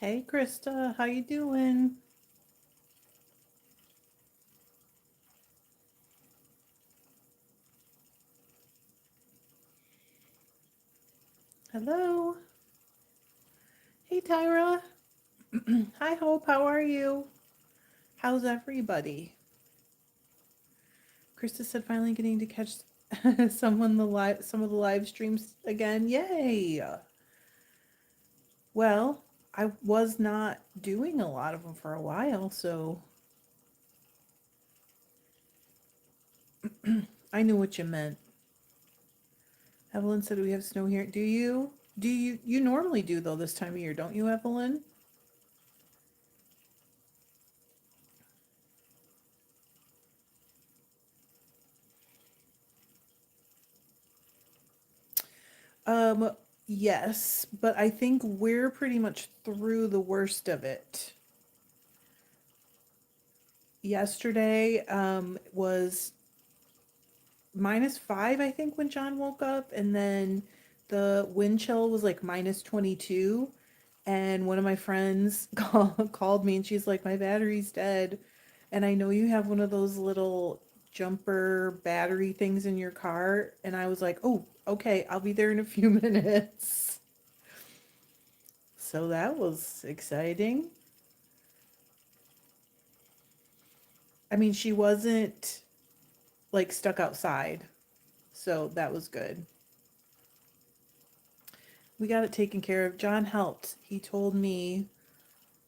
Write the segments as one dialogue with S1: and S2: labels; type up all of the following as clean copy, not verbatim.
S1: Hey Krista, how you doing? Hello. Hey Tyra. Hi Hope, how are you? How's everybody? Krista said finally getting to catch some of the live streams again. Yay. Well, I was not doing a lot of them for a while, so I knew what you meant. Evelyn said we have snow here. Do you? Do you normally do though this time of year, don't you, Evelyn? Um, yes, but I think we're pretty much through the worst of it. Yesterday, was -5, I think, when John woke up, and then the wind chill was like -22. And one of my friends called me and she's like, my battery's dead. And I know you have one of those little jumper battery things in your car. And I was like, oh, okay, I'll be there in a few minutes. So that was exciting. I mean, she wasn't like stuck outside, so that was good. We got it taken care of. John helped. He told me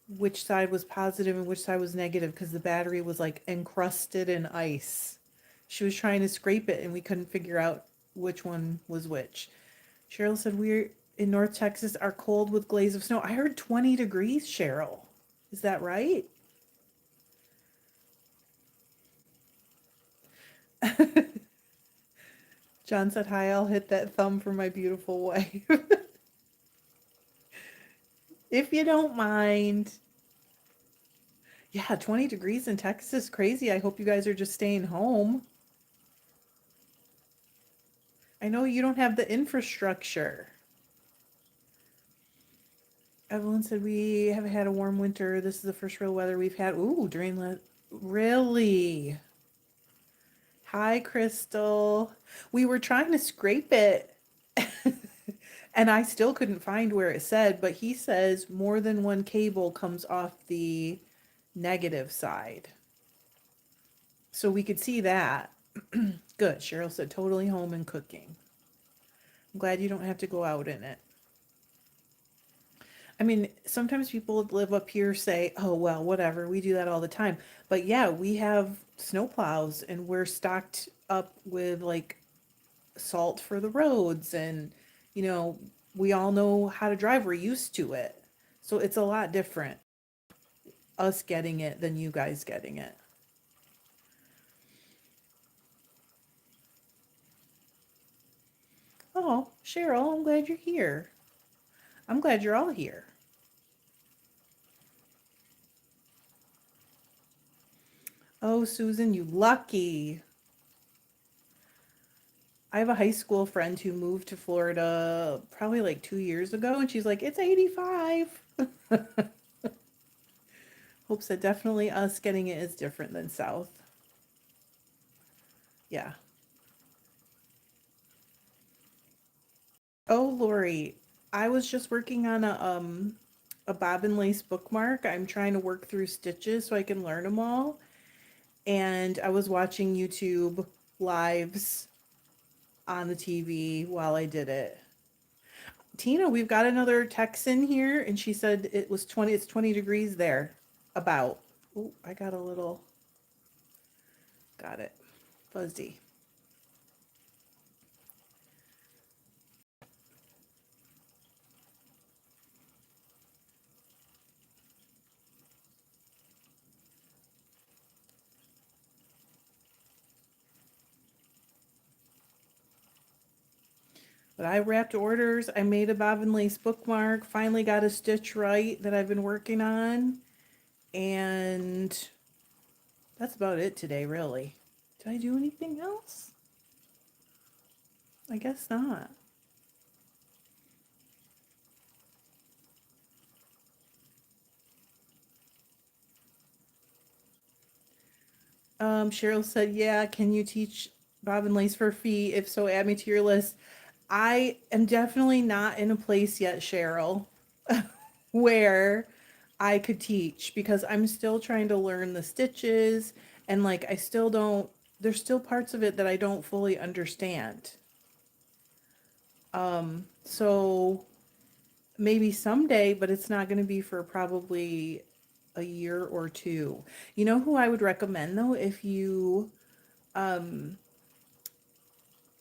S1: which side was positive and which side was negative because the battery was like encrusted in ice. She was trying to scrape it and we couldn't figure out which one was which. Cheryl said, we're in North Texas are cold with glaze of snow. I heard 20 degrees, Cheryl. Is that right? John said, hi, I'll hit that thumb for my beautiful wife. If you don't mind. Yeah, 20 degrees in Texas, crazy. I hope you guys are just staying home. I know you don't have the infrastructure. Evelyn said we have had a warm winter. This is the first real weather we've had. Ooh, during the really. Hi, Crystal. We were trying to scrape it. And I still couldn't find where it said, but he says more than one cable comes off the negative side. So we could see that. Good. Cheryl said totally home and cooking. I'm glad you don't have to go out in it. I mean, sometimes people that live up here say, oh, well, whatever, we do that all the time. But yeah, we have snowplows and we're stocked up with like salt for the roads and, you know, we all know how to drive. We're used to it. So it's a lot different us getting it than you guys getting it. Oh, Cheryl, I'm glad you're here. I'm glad you're all here. Oh, Susan, you lucky. I have a high school friend who moved to Florida probably like 2 years ago, and she's like, it's 85. Hopes that definitely us getting it is different than South. Yeah. Oh, Lori, I was just working on a bob and lace bookmark. I'm trying to work through stitches so I can learn them all. And I was watching YouTube lives on the TV while I did it. Tina, we've got another Texan here, and she said it was 20, it's 20 degrees there. About. Oh, I got a little, got it. Fuzzy. But I wrapped orders. I made a bob and lace bookmark. Finally got a stitch right that I've been working on. And that's about it today, really. Did I do anything else? I guess not. Cheryl said, yeah, can you teach Bob and Lace for a fee? If so, add me to your list. I am definitely not in a place yet, Cheryl, where I could teach because I'm still trying to learn the stitches and like I still don't, there's still parts of it that I don't fully understand. So maybe someday, but it's not going to be for probably a year or two. You know who I would recommend though um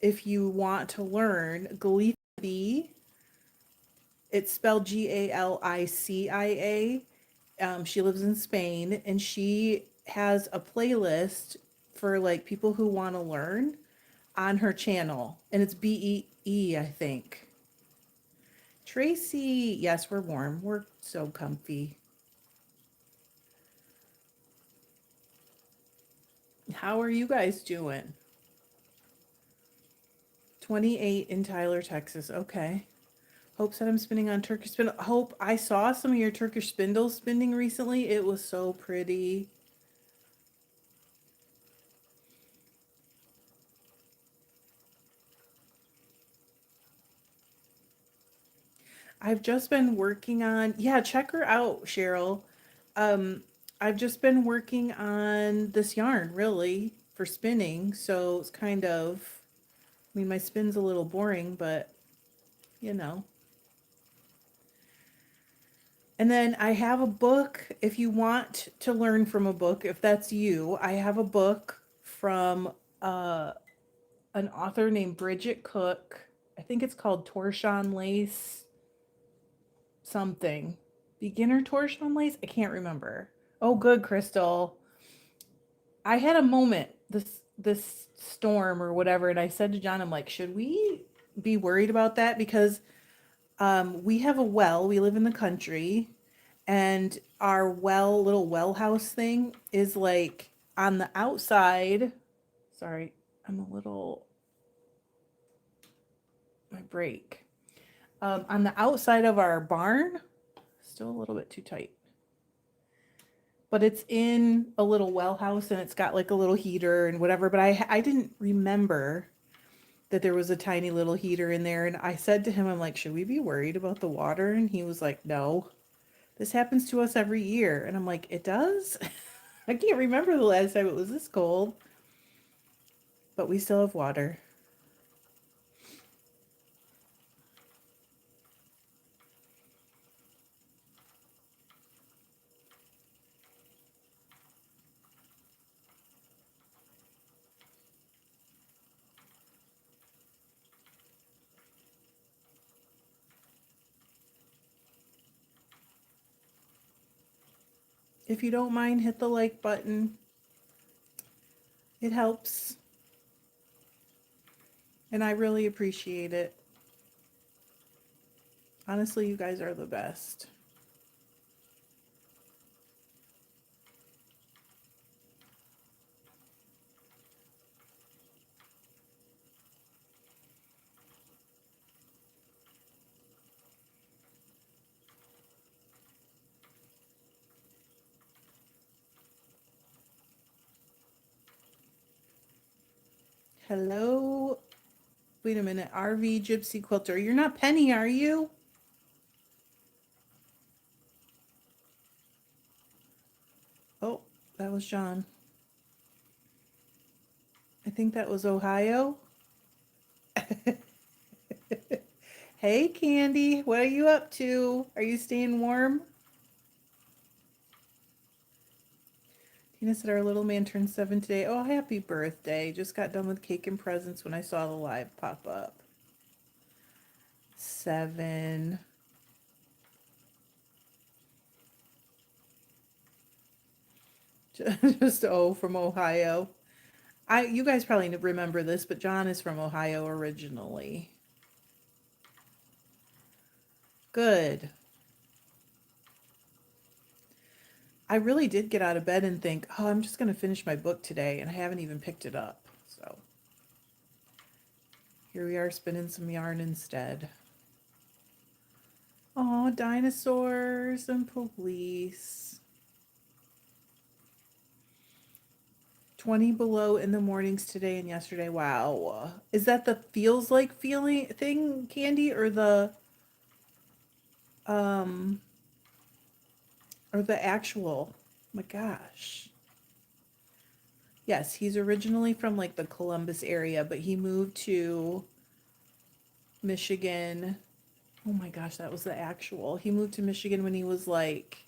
S1: if you want to learn Galicia, it's spelled Galicia. She lives in Spain and she has a playlist for like people who want to learn on her channel. And it's BEE, I think. Tracy, yes, we're warm. We're so comfy. How are you guys doing? 28 in Tyler, Texas. Okay. Hope said I'm spinning on Turkish spindle. Hope I saw some of your Turkish spindle spinning recently. It was so pretty. I've just been working on, yeah, check her out, Cheryl. Um, I've just been working on this yarn really for spinning. So it's kind of, I mean, my spin's a little boring, but you know. And then I have a book. If you want to learn from a book, if that's you, I have a book from uh, an author named Bridget Cook. I think it's called Torsion Lace something. Beginner Torsion Lace? I can't remember. Oh, good, Crystal. I had a moment this storm or whatever, and I said to John, I'm like, should we be worried about that? Because we have a well. We live in the country, and our well, little well house thing is like on the outside. Sorry, I'm a little my break. On the outside of our barn, still a little bit too tight, but it's in a little well house and it's got like a little heater and whatever. But I didn't remember that there was a tiny little heater in there, and I said to him, I'm like, should we be worried about the water? And he was like, no. This happens to us every year. And I'm like, it does? I can't remember the last time it was this cold, but we still have water. If you don't mind, hit the like button. It helps, and I really appreciate it. Honestly, you guys are the best. Hello. Wait a minute. RV Gypsy Quilter. You're not Penny, are you? Oh, that was John. I think that was Ohio. Hey, Candy. What are you up to? Are you staying warm? Tina said our little man turned 7 today. Oh, happy birthday. Just got done with cake and presents when I saw the live pop up. 7. Just from Ohio. You guys probably remember this, but John is from Ohio originally. Good. I really did get out of bed and think, oh, I'm just going to finish my book today, and I haven't even picked it up. So here we are spinning some yarn instead. Oh, dinosaurs and police. 20 below in the mornings today and yesterday. Wow. Is that the feels like feeling thing, Candy, um or the actual? My gosh. Yes, he's originally from like the Columbus area, but he moved to Michigan. Oh my gosh, that was the actual. He moved to Michigan when he was like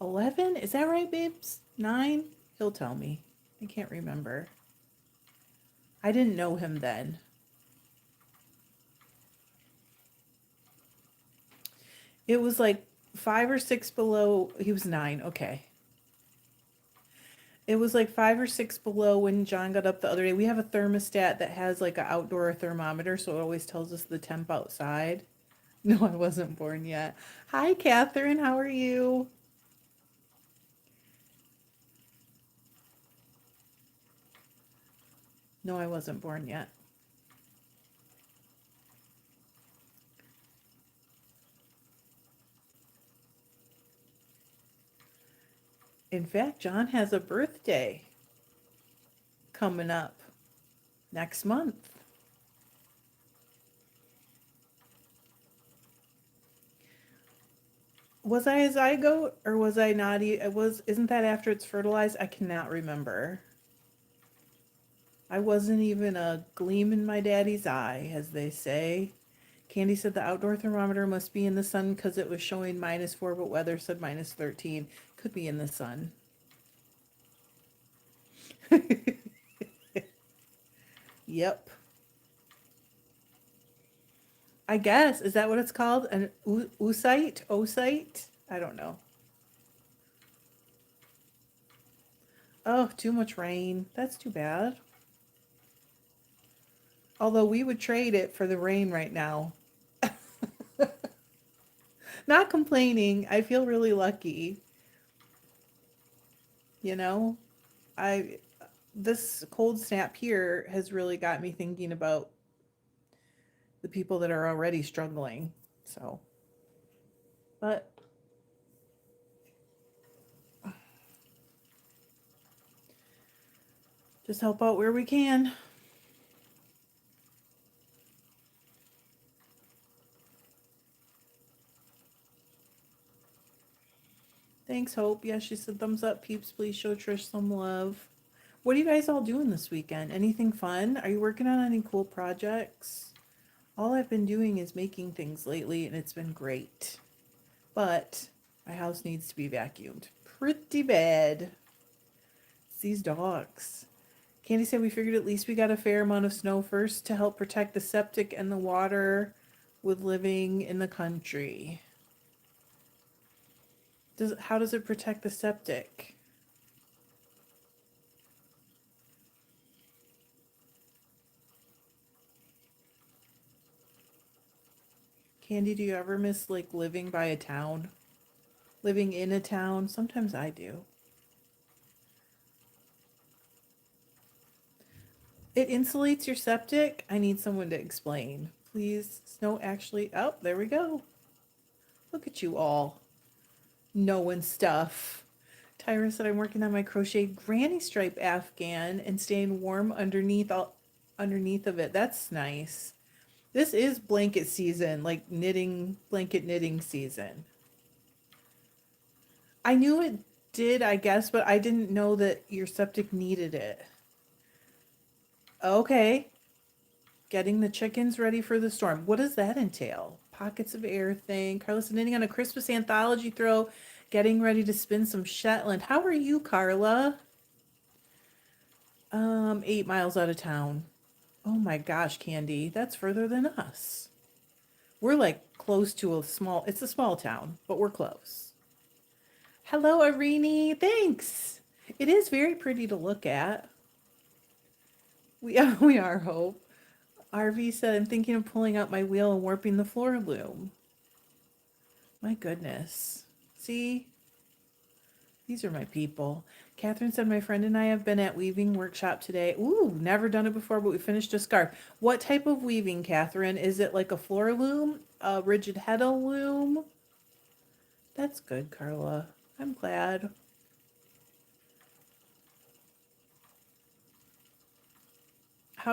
S1: 11. Is that right, babes? 9? He'll tell me. I can't remember. I didn't know him then. It was like 5 or 6 below. He was 9. Okay. It was like 5 or 6 below when John got up the other day. We have a thermostat that has like an outdoor thermometer, so it always tells us the temp outside. No, I wasn't born yet. Hi, Catherine. How are you? No, I wasn't born yet. In fact, John has a birthday coming up next month. Was I a zygote or was I not? It was. Isn't that after it's fertilized? I cannot remember. I wasn't even a gleam in my daddy's eye, as they say. Candy said the outdoor thermometer must be in the sun because it was showing -4, but weather said -13. Could be in the sun. Yep. I guess. Is that what it's called? An oocyte? Oocyte? I don't know. Oh, too much rain. That's too bad. Although we would trade it for the rain right now. Not complaining. I feel really lucky. You know, I this cold snap here has really got me thinking about the people that are already struggling. So, but just help out where we can. Thanks, Hope. Yeah, she said thumbs up, peeps. Please show Trish some love. What are you guys all doing this weekend? Anything fun? Are you working on any cool projects? All I've been doing is making things lately, and it's been great. But my house needs to be vacuumed pretty bad. It's these dogs. Candy said we figured at least we got a fair amount of snow first to help protect the septic and the water with living in the country. How does it protect the septic? Candy, do you ever miss like living by a town? Living in a town? Sometimes I do. It insulates your septic? I need someone to explain. Please, snow actually. Oh, there we go. Look at you all knowing stuff. Tyra said I'm working on my crochet granny stripe afghan and staying warm underneath of it. That's nice. This is blanket season, like blanket knitting season. I knew it did, I guess, but I didn't know that your septic needed it. Okay. Getting the chickens ready for the storm. What does that entail? Pockets of air thing. Carla's knitting on a Christmas anthology throw. Getting ready to spin some Shetland. How are you, Carla? 8 miles out of town. Oh my gosh, Candy. That's further than us. We're like close to it's a small town, but we're close. Hello, Irene. Thanks. It is very pretty to look at. We are, Hope. RV said, I'm thinking of pulling out my wheel and warping the floor loom. My goodness. See? These are my people. Catherine said, my friend and I have been at weaving workshop today. Ooh, never done it before, but we finished a scarf. What type of weaving, Catherine? Is it like a floor loom? A rigid heddle loom? That's good, Carla. I'm glad.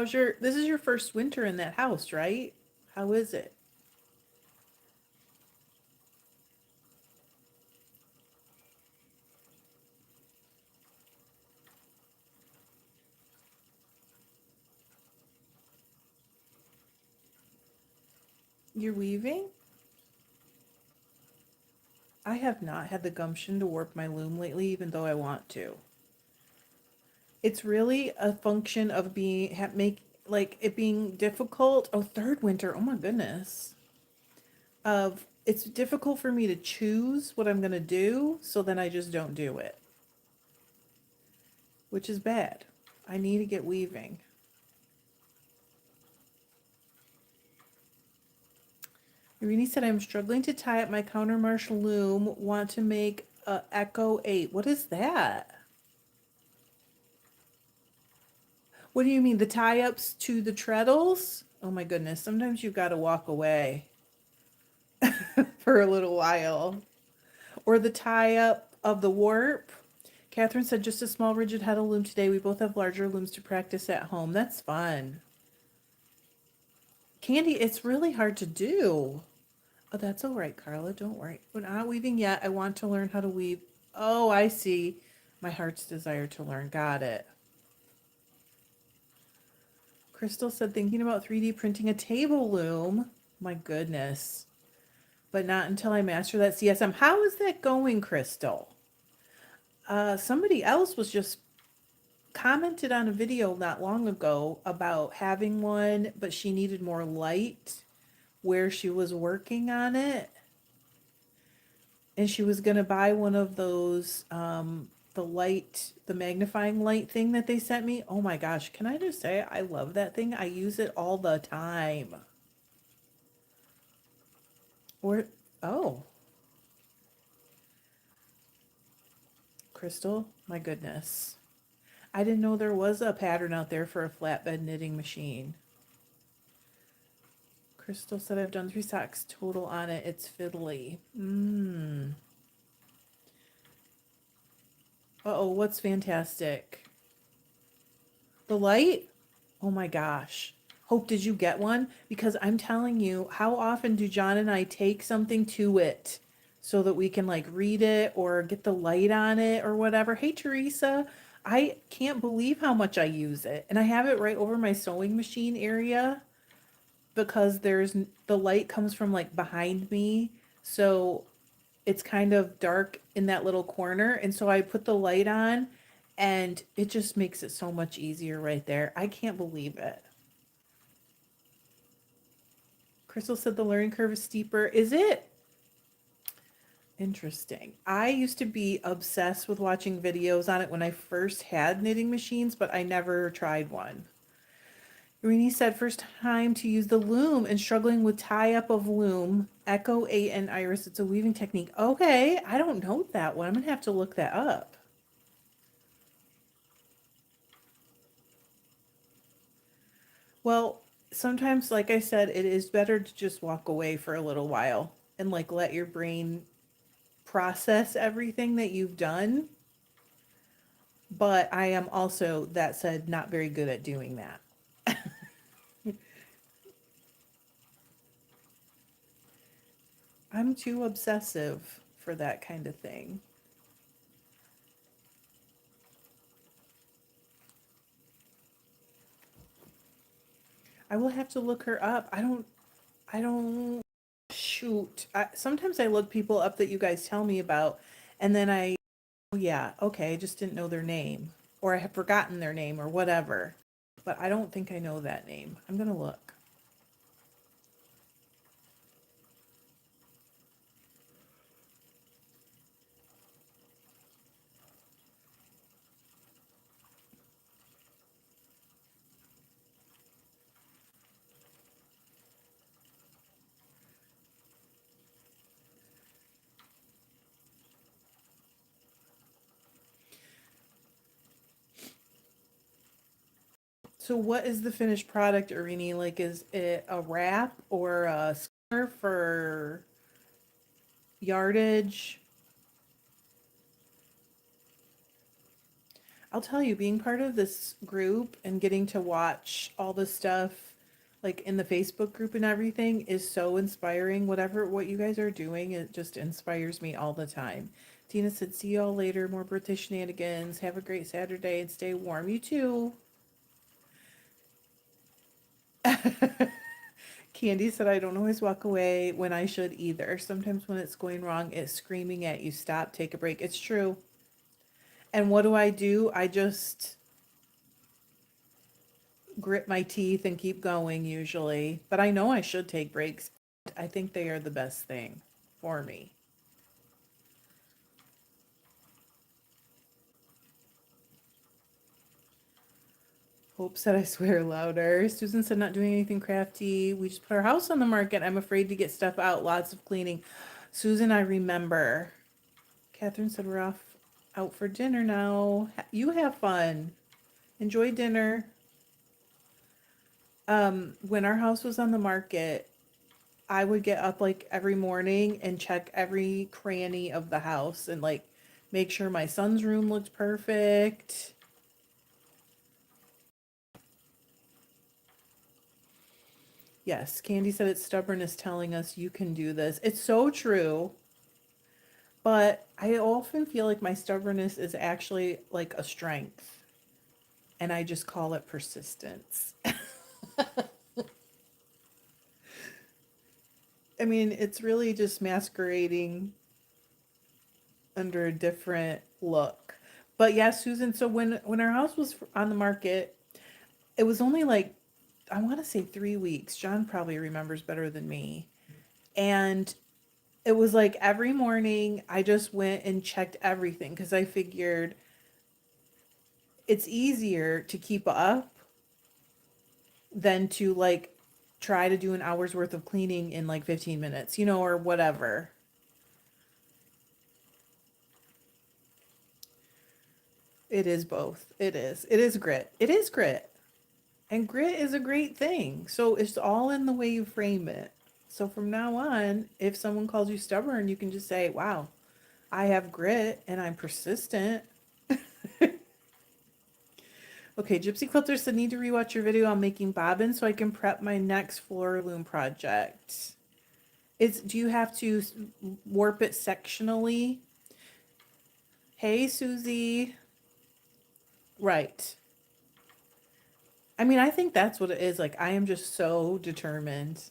S1: this is your first winter in that house, right? How is it? You're weaving? I have not had the gumption to warp my loom lately, even though I want to. It's really a function of make like it being difficult. Oh, third winter. Oh my goodness. Of it's difficult for me to choose what I'm gonna do, so then I just don't do it, which is bad. I need to get weaving. Irene said, I'm struggling to tie up my countermarch loom. Want to make a Echo 8. What is that? What do you mean? The tie-ups to the treadles? Oh my goodness. Sometimes you've got to walk away for a little while. Or the tie-up of the warp. Catherine said, just a small rigid head of loom today. We both have larger looms to practice at home. That's fun. Candy, it's really hard to do. Oh, that's all right, Carla. Don't worry. We're not weaving yet. I want to learn how to weave. Oh, I see. My heart's desire to learn. Got it. Crystal said, thinking about 3D printing a table loom. My goodness. But not until I master that CSM. How is that going, Crystal? Somebody else was just commented on a video not long ago about having one, but she needed more light where she was working on it. And she was going to buy one of those, the magnifying light thing that they sent me. Oh my gosh. Can I just say, I love that thing. I use it all the time. Or, oh, Crystal, my goodness. I didn't know there was a pattern out there for a flatbed knitting machine. Crystal said I've done 3 socks total on it. It's fiddly. Uh-oh, what's fantastic? The light? Oh my gosh. Hope, did you get one? Because I'm telling you, how often do John and I take something to it so that we can like read it or get the light on it or whatever? Hey, Teresa, I can't believe how much I use it. And I have it right over my sewing machine area because the light comes from like behind me. So it's kind of dark in that little corner. And so I put the light on and it just makes it so much easier right there. I can't believe it. Crystal said the learning curve is steeper. Is it? Interesting. I used to be obsessed with watching videos on it when I first had knitting machines, but I never tried one. Irene said first time to use the loom and struggling with tie up of loom. Echo 8 and Iris. It's a weaving technique. Okay, I don't know that one. I'm gonna have to look that up. Well, sometimes, like I said, it is better to just walk away for a little while and like let your brain process everything that you've done. But I am also, that said, not very good at doing that. I'm too obsessive for that kind of thing. I will have to look her up. I don't, shoot. Sometimes I look people up that you guys tell me about, and then oh yeah, okay, I just didn't know their name, or I have forgotten their name, or whatever. But I don't think I know that name. I'm gonna look. So what is the finished product, Irene? Like, is it a wrap or a square for yardage? I'll tell you, being part of this group and getting to watch all the stuff like in the Facebook group and everything is so inspiring. Whatever what you guys are doing, it just inspires me all the time. Tina said, "See y'all later. More birthday shenanigans. Have a great Saturday and stay warm. You too." Candy said, "I don't always walk away when I should either. Sometimes when it's going wrong, it's screaming at you, stop, take a break." It's true. And what do? I just grit my teeth and keep going usually. But I know I should take breaks. I think they are the best thing for me. Hope said, "I swear louder." Susan said, "Not doing anything crafty. We just put our house on the market. I'm afraid to get stuff out. Lots of cleaning." Susan, I remember. Catherine said, "We're off out for dinner now. You have fun. Enjoy dinner." When our house was on the market, I would get up like every morning and check every cranny of the house and like make sure my son's room looked perfect. Yes, Candy said it's stubbornness telling us you can do this. It's so true. But I often feel like my stubbornness is actually like a strength, and I just call it persistence. I mean, it's really just masquerading under a different look. But yeah, Susan, so when our house was on the market, it was only like I want to say 3 weeks. John probably remembers better than me. And it was like every morning I just went and checked everything because I figured it's easier to keep up than to like try to do an hour's worth of cleaning in like 15 minutes, or whatever. It is both. It is. It is grit. It is grit. And grit is a great thing. So it's all in the way you frame it. So from now on, if someone calls you stubborn, you can just say, "Wow, I have grit and I'm persistent." Okay, Gypsy Quilter said, "Need to rewatch your video on making bobbins so I can prep my next floor loom project." Do you have to warp it sectionally? Hey, Susie. Right. I mean, I think that's what it is. Like, I am just so determined.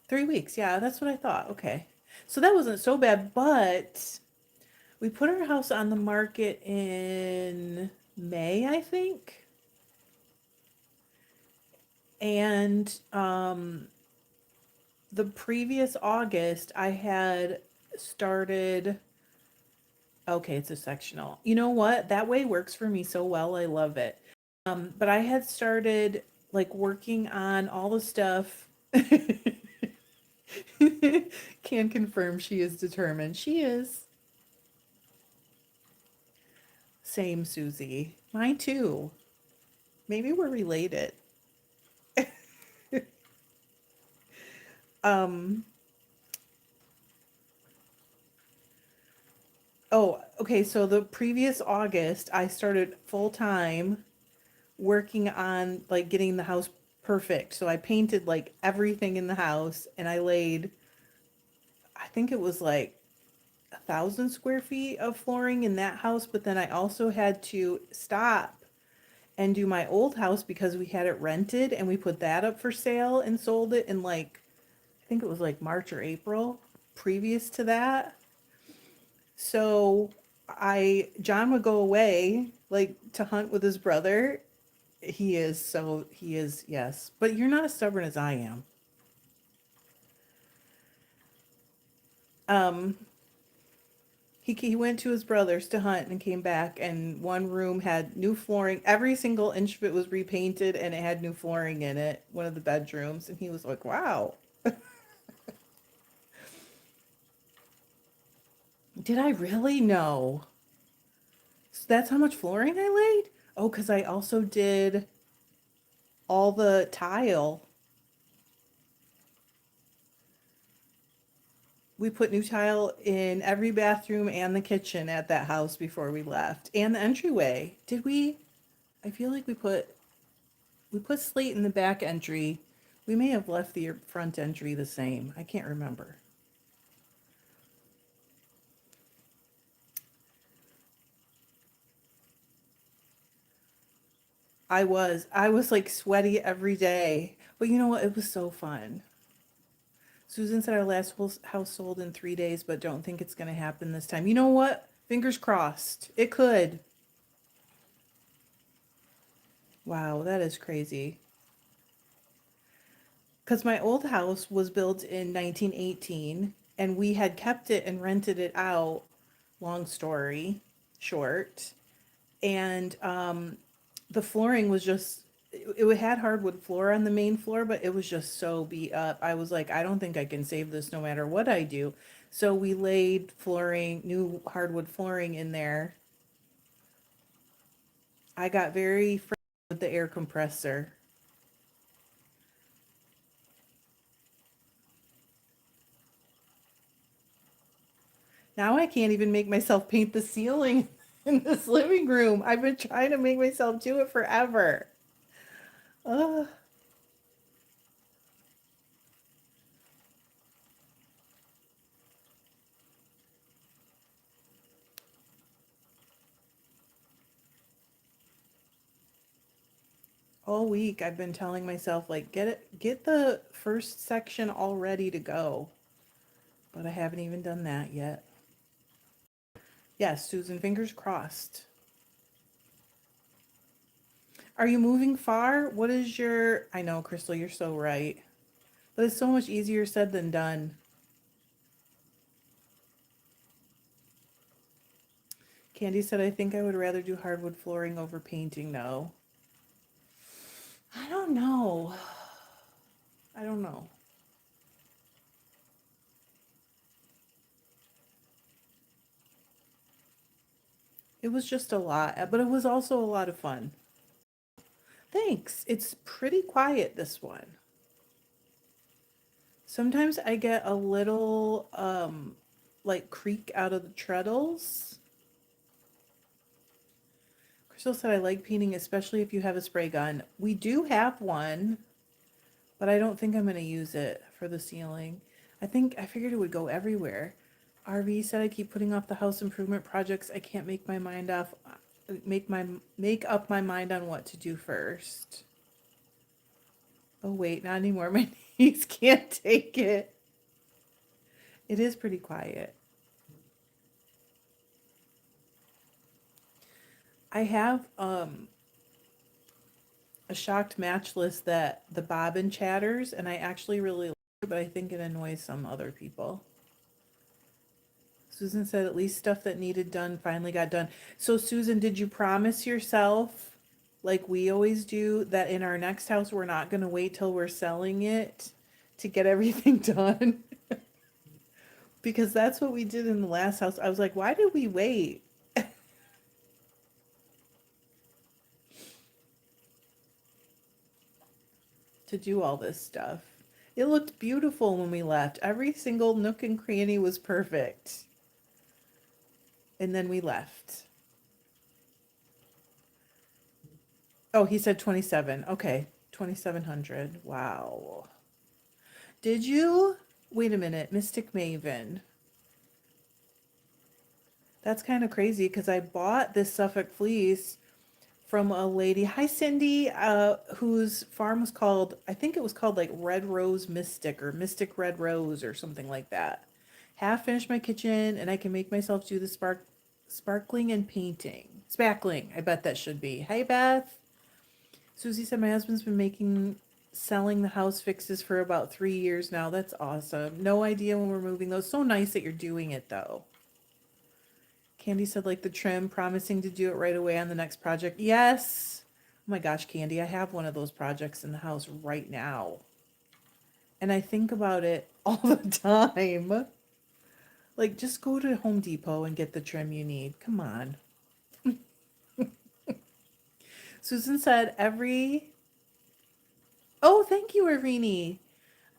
S1: 3 weeks. Yeah, that's what I thought. Okay. So that wasn't so bad, but we put our house on the market in May, I think. And the previous August, I had started. Okay, it's a sectional. You know what? That way works for me so well. I love it. But I had started like working on all the stuff. Can confirm she is determined. She is. Same, Susie. Mine too. Maybe we're related. Um, oh, okay. So the previous August, I started full time working on like getting the house perfect. So I painted like everything in the house and I laid, I think it was like 1,000 square feet of flooring in that house. But then I also had to stop and do my old house because we had it rented and we put that up for sale and sold it in like, I think it was like March or April previous to that. So John would go away like to hunt with his brother. He is, yes. But you're not as stubborn as I am. Um, he went to his brother's to hunt and came back, and one room had new flooring. Every single inch of it was repainted, and it had new flooring in it. One of the bedrooms, and he was like, "Wow, did I really know?" So that's how much flooring I laid. Oh, because I also did all the tile. We put new tile in every bathroom and the kitchen at that house before we left, and the entryway. Did we? I feel like we put slate in the back entry. We may have left the front entry the same. I can't remember. I was like sweaty every day. But you know what? It was so fun. Susan said our last house sold in 3 days, but don't think it's going to happen this time. You know what? Fingers crossed. It could. Wow, that is crazy. Because my old house was built in 1918 and we had kept it and rented it out. Long story short. And the flooring was just, it had hardwood floor on the main floor, but it was just so beat up. I was like, I don't think I can save this no matter what I do. So we laid flooring, new hardwood flooring in there. I got very frustrated with the air compressor. Now I can't even make myself paint the ceiling in this living room. I've been trying to make myself do it forever. Ugh. All week I've been telling myself like get the first section all ready to go. But I haven't even done that yet. Yes, Susan, fingers crossed. Are you moving far? What is your I know, Crystal, you're so right. But it's so much easier said than done. Candy said I think I would rather do hardwood flooring over painting though. I don't know. I don't know. It was just a lot, but it was also a lot of fun. Thanks. It's pretty quiet this one. Sometimes I get a little like creak out of the treadles. Crystal said I like painting, especially if you have a spray gun. We do have one, but I don't think I'm going to use it for the ceiling. I figured it would go everywhere. RV said I keep putting off the house improvement projects. I can't make up my mind on what to do first. Oh wait, not anymore. My knees can't take it. It is pretty quiet. I have a shocked matchless that the bobbin chatters and I actually really like it, but I think it annoys some other people. Susan said at least stuff that needed done finally got done. So Susan, did you promise yourself, like we always do, that in our next house we're not going to wait till we're selling it to get everything done? Because that's what we did in the last house. I was like, why did we wait to do all this stuff? It looked beautiful when we left. Every single nook and cranny was perfect. And then we left. Oh, he said 27. Okay. 2700. Wow. Did you? Wait a minute. Mystic Maven. That's kind of crazy because I bought this Suffolk fleece from a lady. Hi, Cindy, whose farm was called, I think it was called like Red Rose Mystic or Mystic Red Rose or something like that. Half finished my kitchen and I can make myself do the sparkling and painting. Spackling, I bet that should be. Hey, Beth. Susie said my husband's been selling the house fixes for about 3 years now. That's awesome. No idea when we're moving those. So nice that you're doing it though. Candy said like the trim, promising to do it right away on the next project. Yes. Oh my gosh, Candy, I have one of those projects in the house right now. And I think about it all the time. Like just go to Home Depot and get the trim you need. Come on. Susan said every Oh, thank you, Irene.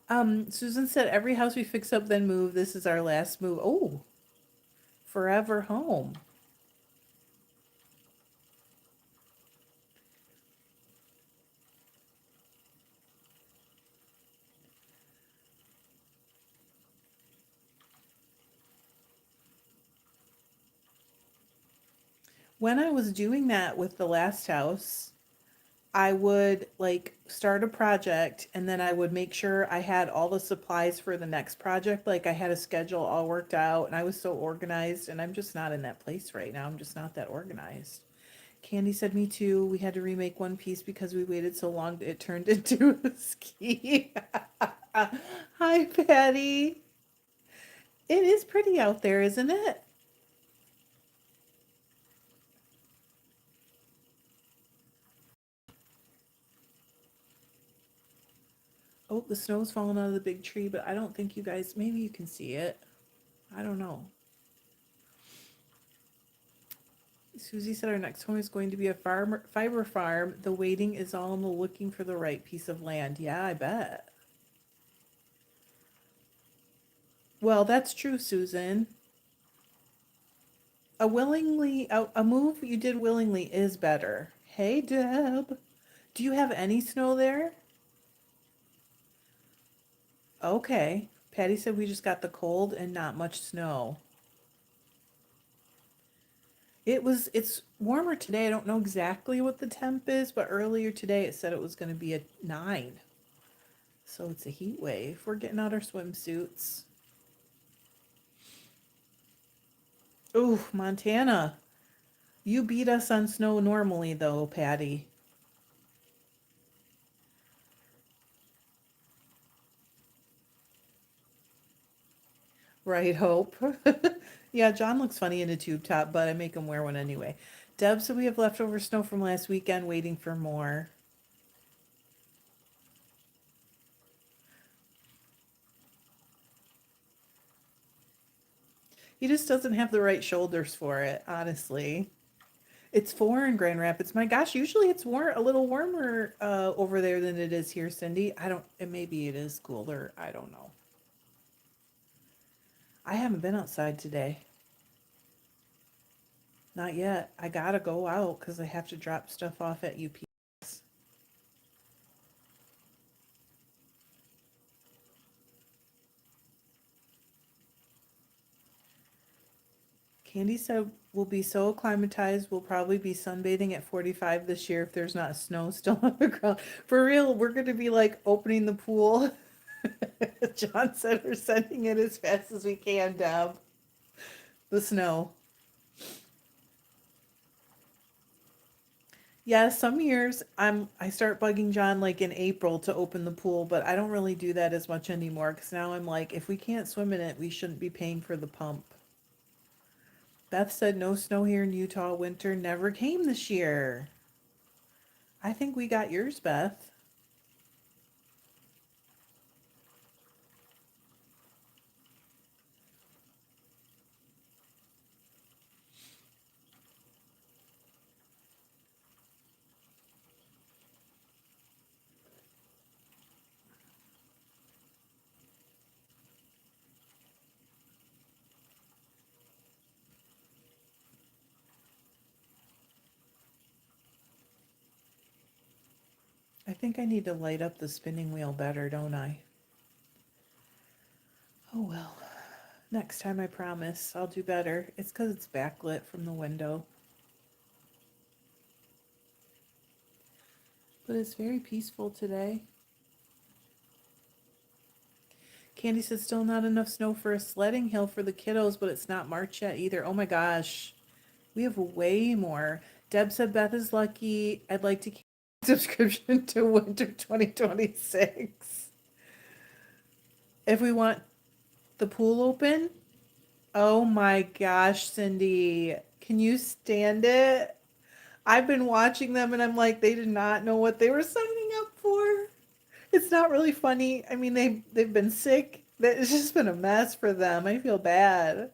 S1: Susan said every house we fix up then move. This is our last move. Oh, forever home. When I was doing that with the last house, I would like start a project and then I would make sure I had all the supplies for the next project. Like I had a schedule all worked out and I was so organized, and I'm just not in that place right now. I'm just not that organized. Candy said, me too. We had to remake one piece because we waited so long. It turned into a ski. Hi, Patty. It is pretty out there, isn't it? Oh, the snow's falling out of the big tree, but I don't think you guys, maybe you can see it. I don't know. Susie said our next home is going to be a fiber farm. The waiting is all in the looking for the right piece of land. Yeah, I bet. Well, that's true, Susan. A move you did willingly is better. Hey, Deb. Do you have any snow there? Okay. Patty said we just got the cold and not much snow. It's warmer today. I don't know exactly what the temp is, but earlier today it said it was going to be a 9. So it's a heat wave. We're getting out our swimsuits. Ooh, Montana. You beat us on snow normally, though, Patty. Right, Hope? Yeah, John looks funny in a tube top, but I make him wear one anyway. Deb said we have leftover snow from last weekend, waiting for more. He just doesn't have the right shoulders for it, honestly. It's 4 in Grand Rapids. My gosh, usually it's a little warmer over there than it is here, Cindy. I don't, and maybe it is cooler. I don't know. I haven't been outside today. Not yet. I gotta go out because I have to drop stuff off at UPS. Candy said we'll be so acclimatized, we'll probably be sunbathing at 45 this year if there's not snow still on the ground. For real, we're going to be like opening the pool. John said we're sending it as fast as we can, Deb. The snow. Yeah, some years I start bugging John like in April to open the pool, but I don't really do that as much anymore because now I'm like, if we can't swim in it, we shouldn't be paying for the pump. Beth said no snow here in Utah. Winter never came this year. I think we got yours, Beth. I think I need to light up the spinning wheel better, don't I? Oh well. Next time I promise I'll do better. It's because it's backlit from the window. But it's very peaceful today. Candy said still not enough snow for a sledding hill for the kiddos, but it's not March yet either. Oh my gosh. We have way more. Deb said Beth is lucky. I'd like to keep subscription to winter 2026. If we want the pool open, oh my gosh, Cindy. Can you stand it? I've been watching them and I'm like, they did not know what they were signing up for. It's not really funny. I mean, they've been sick. It's just been a mess for them. I feel bad.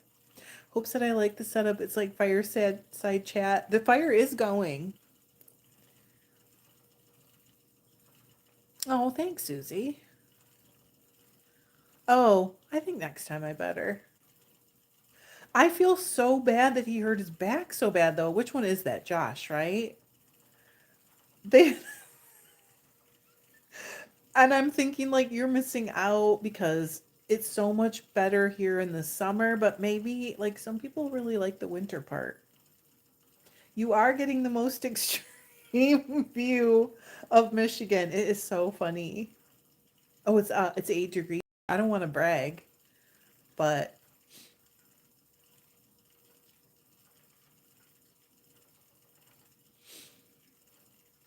S1: Hope said I like the setup. It's like fireside side chat. The fire is going. Oh, thanks, Susie. Oh, I think next time I better. I feel so bad that he hurt his back so bad though. Which one is that? Josh, right? They and I'm thinking like you're missing out because it's so much better here in the summer, but maybe like some people really like the winter part. You are getting the most extreme view of Michigan. It is so funny. Oh, it's 8 degrees. I don't want to brag, but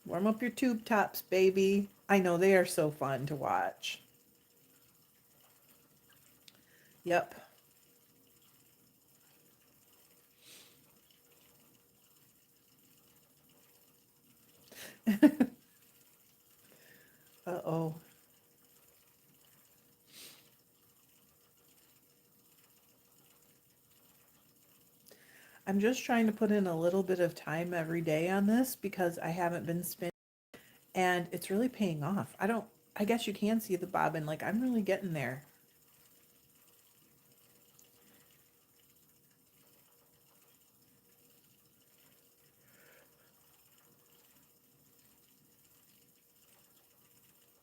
S1: warm up your tube tops, baby. I know they are so fun to watch. Yep. Uh-oh. I'm just trying to put in a little bit of time every day on this because I haven't been spinning and it's really paying off. I guess you can see the bobbin. Like I'm really getting there.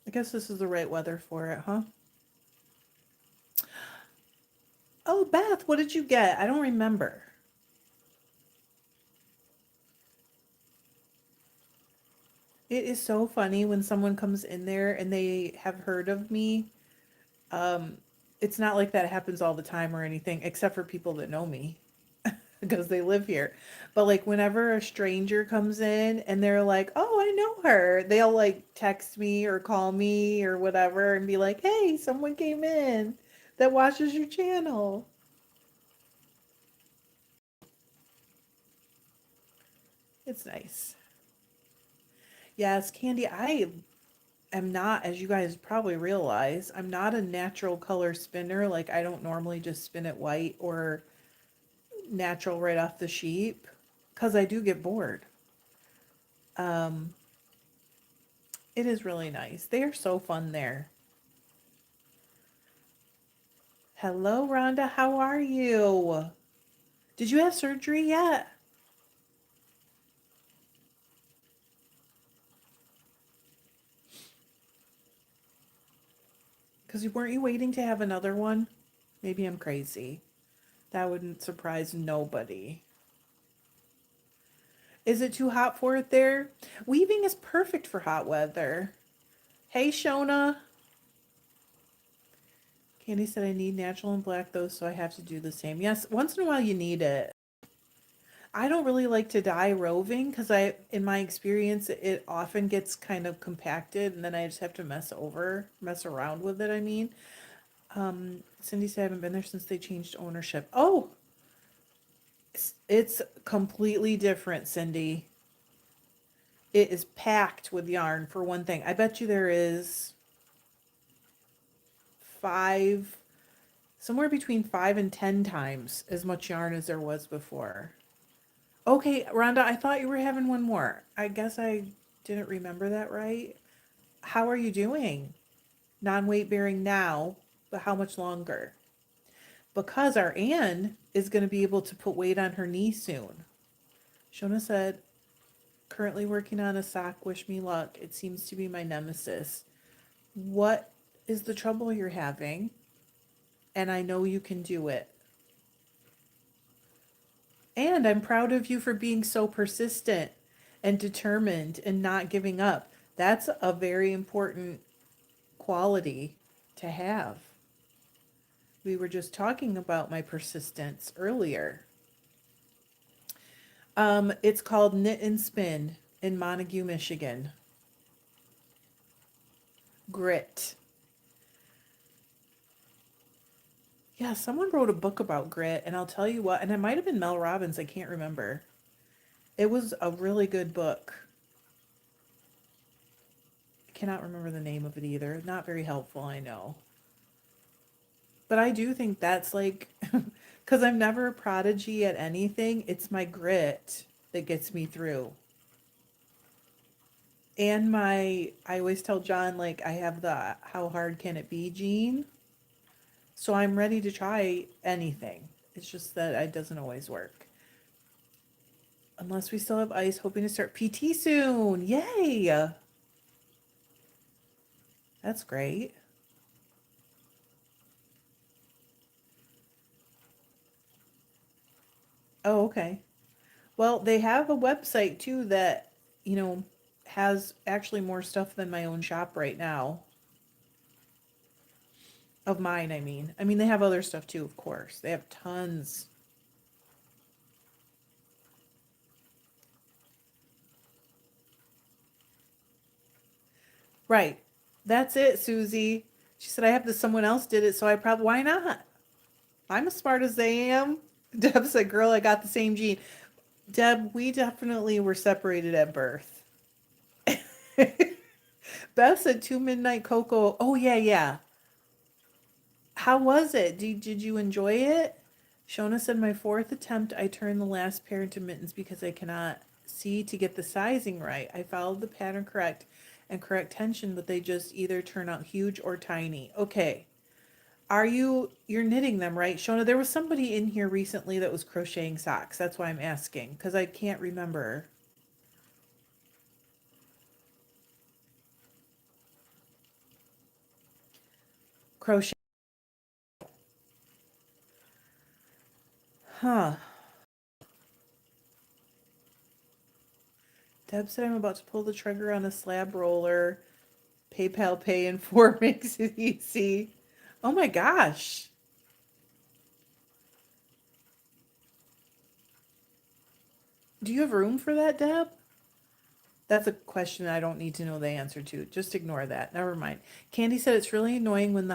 S1: I guess this is the right weather for it, huh? Oh, Beth, what did you get? I don't remember. It is so funny when someone comes in there and they have heard of me. Um, it's not like that happens all the time or anything, except for people that know me because they live here. But like whenever a stranger comes in and they're like, "Oh, I know her," they'll like text me or call me or whatever and be like, "Hey, someone came in that watches your channel." It's nice. Yes, Candy, I am not, as you guys probably realize, I'm not a natural color spinner. Like I don't normally just spin it white or natural right off the sheep because I do get bored. Um, it is really nice. They are so fun there. Hello, Rhonda. How are you? Did you have surgery yet? Because weren't you waiting to have another one? Maybe I'm crazy. That wouldn't surprise nobody. Is it too hot for it there? Weaving is perfect for hot weather. Hey, Shona. Candy said I need natural and black though, so I have to do the same. Yes, once in a while you need it. I don't really like to dye roving because in my experience, it often gets kind of compacted and then I just have to mess around with it. I mean, Cindy said I haven't been there since they changed ownership. Oh, it's completely different, Cindy. It is packed with yarn for one thing. I bet you there is five, somewhere between 5 and 10 times as much yarn as there was before. Okay, Rhonda, I thought you were having one more. I guess I didn't remember that right. How are you doing? Non-weight bearing now, but how much longer? Because our Anne is going to be able to put weight on her knee soon. Shona said, currently working on a sock. Wish me luck. It seems to be my nemesis. What is the trouble you're having? And I know you can do it. And I'm proud of you for being so persistent and determined and not giving up. That's a very important quality to have. We were just talking about my persistence earlier. It's called Knit and Spin in Montague, Michigan. Grit. Yeah, someone wrote a book about grit, and I'll tell you what, and it might have been Mel Robbins, I can't remember. It was a really good book. I cannot remember the name of it either. Not very helpful, I know. But I do think that's like, because I'm never a prodigy at anything, it's my grit that gets me through. And I always tell John, like, I have the how hard can it be gene. So I'm ready to try anything. It's just that it doesn't always work. Unless we still have ice, hoping to start PT soon. Yay! That's great. Oh, okay. Well, they have a website too that, you know, has actually more stuff than my own shop right now. Of mine, I mean. I mean, they have other stuff too, of course. They have tons. Right. That's it, Susie. She said, I have this, someone else did it, so I probably, why not? I'm as smart as they am. Deb said, girl, I got the same gene. Deb, we definitely were separated at birth. Beth said, two midnight cocoa. Oh, yeah, yeah. How was it? Did you enjoy it? Shona said, my fourth attempt, I turned the last pair into mittens because I cannot see to get the sizing right. I followed the pattern correct and correct tension, but they just either turn out huge or tiny. Okay. You're knitting them, right? Shona, there was somebody in here recently that was crocheting socks. That's why I'm asking, because I can't remember. Crochet. Huh. Deb said I'm about to pull the trigger on a slab roller. PayPal Pay in 4 makes it easy. Oh my gosh. Do you have room for that, Deb? That's a question I don't need to know the answer to. Just ignore that. Never mind. Candy said it's really annoying when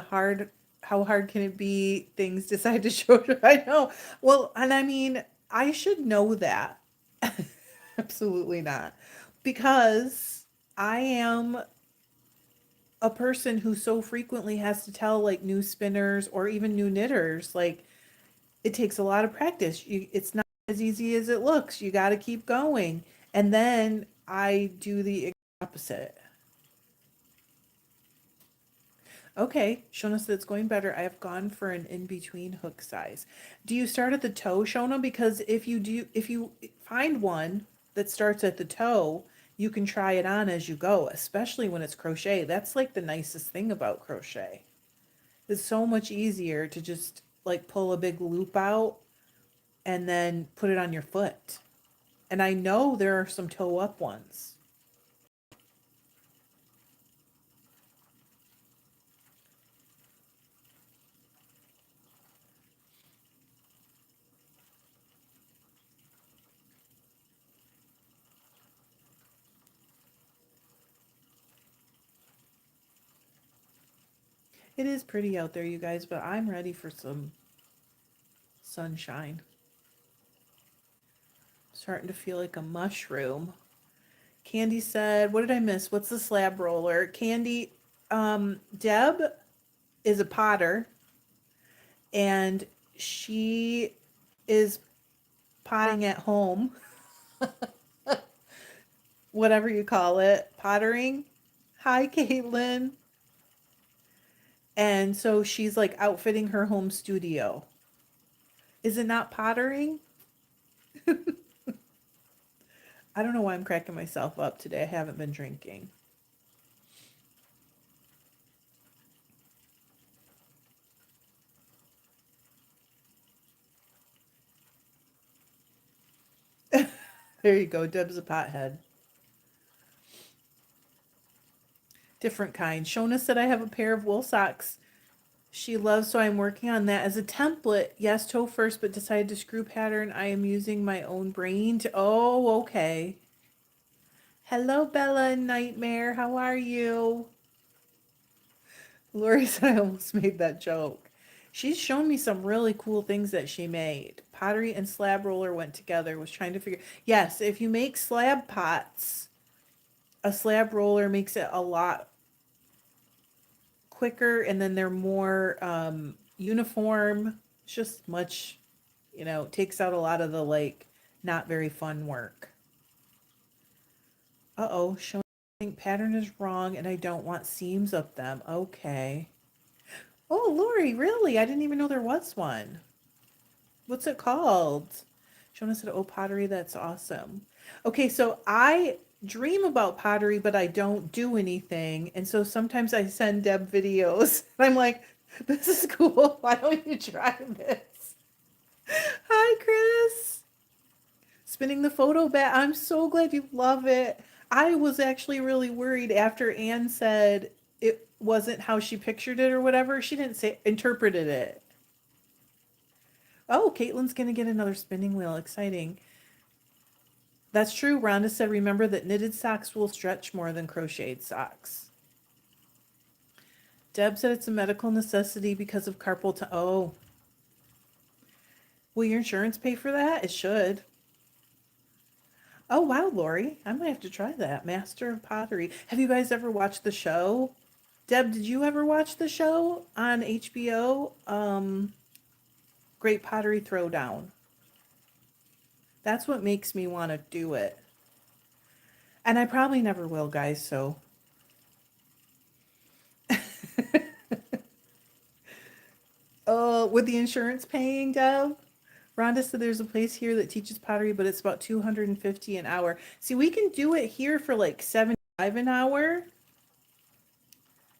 S1: how hard can it be? Things decide to show. I know. Well, and I mean, I should know that. Absolutely not. Because I am a person who so frequently has to tell like new spinners or even new knitters, like it takes a lot of practice. It's not as easy as it looks. You got to keep going. And then I do the opposite. Okay, Shona said it's going better. I have gone for an in-between hook size. Do you start at the toe, Shona? Because if you find one that starts at the toe, you can try it on as you go, especially when it's crochet. That's like the nicest thing about crochet. It's so much easier to just like pull a big loop out and then put it on your foot. And I know there are some toe up ones. It is pretty out there, you guys, but I'm ready for some sunshine. Starting to feel like a mushroom. Candy said, what did I miss? What's the slab roller? Candy, Deb is a potter and she is potting at home, whatever you call it, pottering. Hi, Caitlin. And so she's like outfitting her home studio. Is it not pottering? I don't know why I'm cracking myself up today. I haven't been drinking. There you go. Deb's a pothead. Different kind. Shona said I have a pair of wool socks she loves, so I'm working on that as a template. Yes, toe first, but decided to screw pattern. I am using my own brain to. Oh, okay. Hello, Bella and Nightmare. How are you? Lori said I almost made that joke. She's shown me some really cool things that she made. Pottery and slab roller went together. Was trying to figure. Yes, if you make slab pots, a slab roller makes it a lot quicker, and then they're more uniform. It's just much, takes out a lot of the like not very fun work. Uh-oh, showing pattern is wrong and I don't want seams up them. Okay. Oh, Lori, really? I didn't even know there was one. What's it called? Shona said, "Oh, pottery, that's awesome." Okay, so I dream about pottery, but I don't do anything. And so sometimes I send Deb videos. And I'm like, this is cool. Why don't you try this? Hi, Chris. Spinning the photo back. I'm so glad you love it. I was actually really worried after Anne said it wasn't how she pictured it or whatever. She didn't say interpreted it. Oh, Caitlin's gonna get another spinning wheel. Exciting. That's true. Rhonda said, remember that knitted socks will stretch more than crocheted socks. Deb said it's a medical necessity because of carpal tunnel. Oh, will your insurance pay for that? It should. Oh, wow, Lori. I might have to try that. Master of Pottery. Have you guys ever watched the show? Deb, did you ever watch the show on HBO? Great Pottery Throwdown. That's what makes me want to do it. And I probably never will, guys, so. Oh, with the insurance paying, Deb? Rhonda said there's a place here that teaches pottery, but it's about 250 an hour. See, we can do it here for like 75 an hour.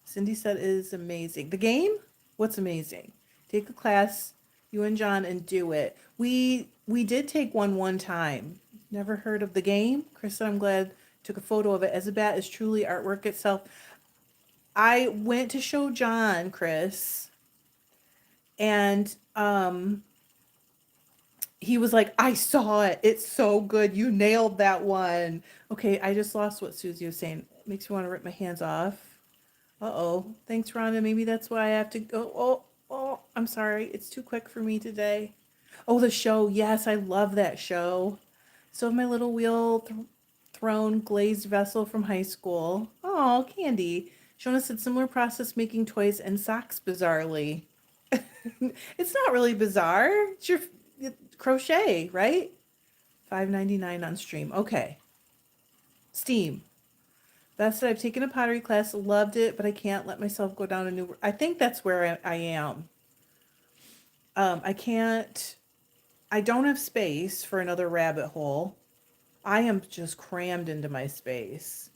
S1: Cindy said it is amazing. The game? What's amazing? Take a class, you and John, and do it. We did take one time. Never heard of the game? Chris said I'm glad took a photo of it. Ezabat is truly artwork itself. I went to show John, Chris, and he was like, I saw it. It's so good. You nailed that one. Okay, I just lost what Susie was saying. It makes me want to rip my hands off. Uh-oh. Thanks, Rhonda. Maybe that's why I have to go. Oh, I'm sorry. It's too quick for me today. Oh, the show. Yes, I love that show. So my little wheel thrown glazed vessel from high school. Oh, Candy. Shona said similar process making toys and socks bizarrely. It's not really bizarre. It's your crochet, right? 5.99 on stream. Okay. Steam. That's it. I've taken a pottery class, loved it, but I can't let myself go down a new. I think that's where I am. I can't. I don't have space for another rabbit hole. I am just crammed into my space.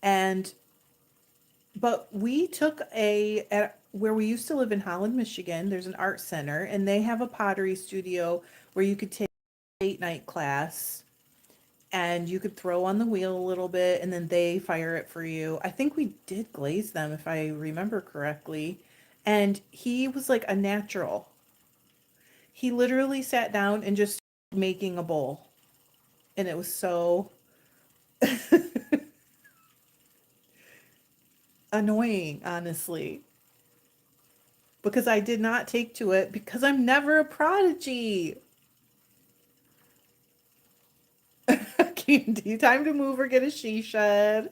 S1: And but we took at where we used to live in Holland, Michigan. There's an art center, and they have a pottery studio where you could take a date night class and you could throw on the wheel a little bit and then they fire it for you. I think we did glaze them if I remember correctly. And he was like a natural. He literally sat down and just making a bowl. And it was so annoying, honestly, because I did not take to it because I'm never a prodigy. Candy, time to move or get a she shed.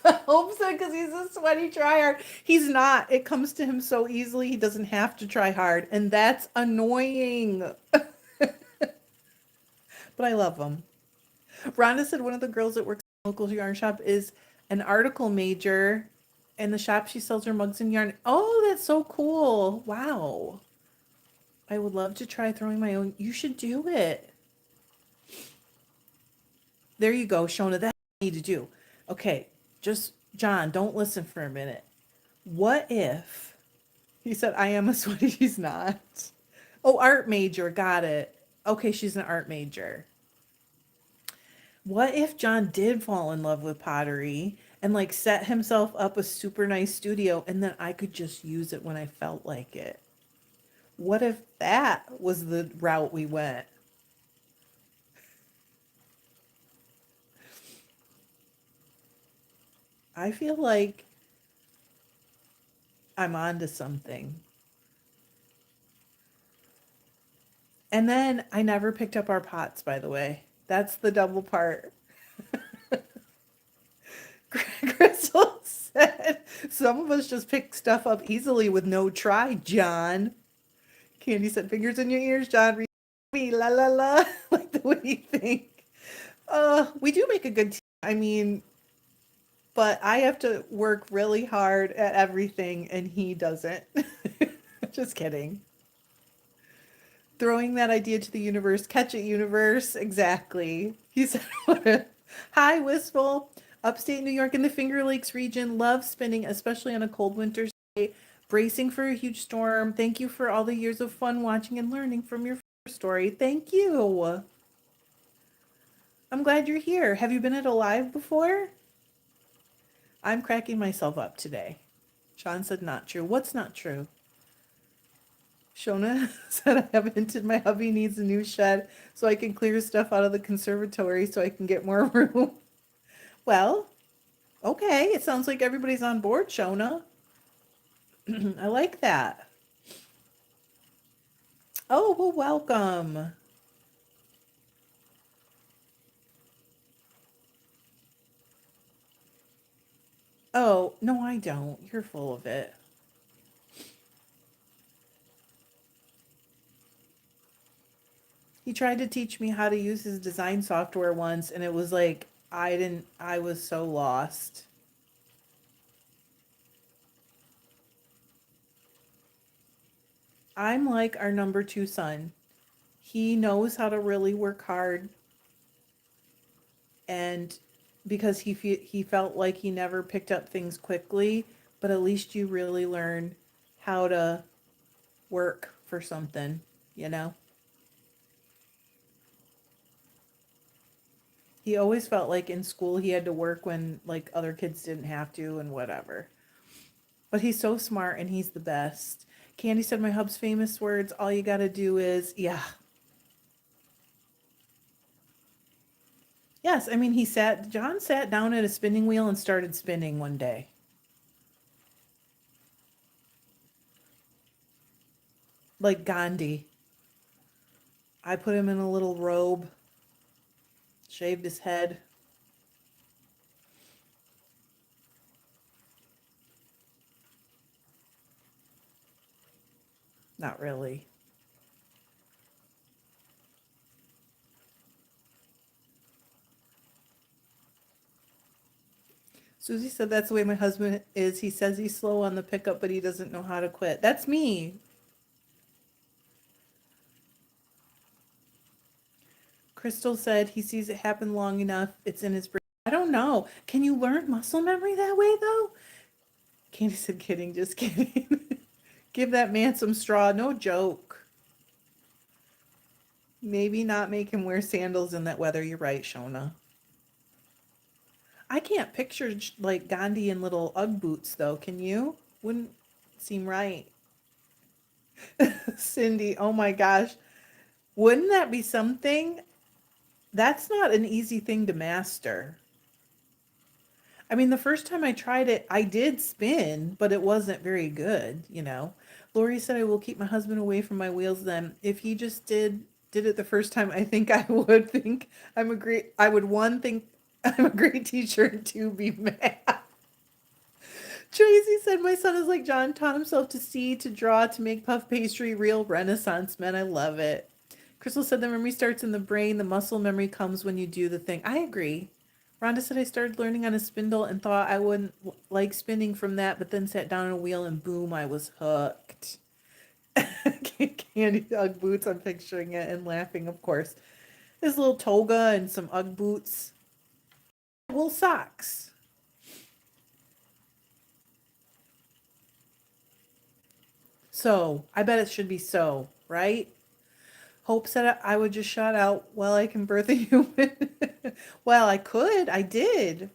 S1: I hope so, because he's a sweaty tryhard. He's not. It comes to him so easily. He doesn't have to try hard, and that's annoying. But I love him. Rhonda said one of the girls that works at the local yarn shop is an article major, and the shop she sells her mugs and yarn. Oh, that's so cool! Wow. I would love to try throwing my own. You should do it. There you go, Shona. That's what you need to do. Okay, just John, don't listen for a minute. What if he said, I am a sweaty, he's not? Oh, art major, got it. Okay, she's an art major. What if John did fall in love with pottery and like set himself up a super nice studio and then I could just use it when I felt like it? What if that was the route we went? I feel like I'm onto something. And then I never picked up our pots, by the way. That's the double part. Crystal said, some of us just pick stuff up easily with no try, John. Candy said, fingers in your ears, John. Read me, la la la. Like the way you think. We do make a good team. I mean, but I have to work really hard at everything and he doesn't. Just kidding. Throwing that idea to the universe, catch it, universe. Exactly. He said, hi, Wistful. Upstate New York in the Finger Lakes region. Love spinning, especially on a cold winter's day. Bracing for a huge storm. Thank you for all the years of fun watching and learning from your story. Thank you. I'm glad you're here. Have you been at a live before? I'm cracking myself up today. Sean said, not true. What's not true? Shona said, I have hinted my hubby needs a new shed so I can clear stuff out of the conservatory so I can get more room. Well, okay. It sounds like everybody's on board, Shona. I like that. Oh, well, welcome. Oh, no, I don't. You're full of it. He tried to teach me how to use his design software once, and it was like, I was so lost. I'm like our number two son. He knows how to really work hard, and because he felt like he never picked up things quickly, but at least you really learn how to work for something, you know? He always felt like in school he had to work when like other kids didn't have to and whatever. But he's so smart and he's the best. Candy said my hub's famous words, all you got to do is, yeah. Yes, I mean John sat down at a spinning wheel and started spinning one day. Like Gandhi. I put him in a little robe, shaved his head. Not really. Susie said that's the way my husband is. He says he's slow on the pickup, but he doesn't know how to quit. That's me. Crystal said he sees it happen long enough. It's in his brain. I don't know. Can you learn muscle memory that way, though? Candy said, kidding, just kidding. Give that man some straw. No joke. Maybe not make him wear sandals in that weather. You're right, Shona. I can't picture like Gandhi in little Ugg boots, though. Can you? Wouldn't seem right. Cindy, oh my gosh. Wouldn't that be something? That's not an easy thing to master. I mean, the first time I tried it, I did spin, but it wasn't very good, you know. Lori said I will keep my husband away from my wheels then. If he just did it the first time, I think I would think I'm a great I would one think I'm a great teacher and two be mad. Tracy said my son is like John, taught himself to see, to draw, to make puff pastry, real Renaissance men. I love it. Crystal said the memory starts in the brain, the muscle memory comes when you do the thing. I agree. Rhonda said I started learning on a spindle and thought I wouldn't like spinning from that, but then sat down on a wheel and boom, I was hooked. Candy Ugg boots, I'm picturing it and laughing, of course. His little toga and some Ugg boots. Wool socks. So, I bet it should be so, right? Hope said I would just shout out, well, I can birth a human. Well, I could. I did.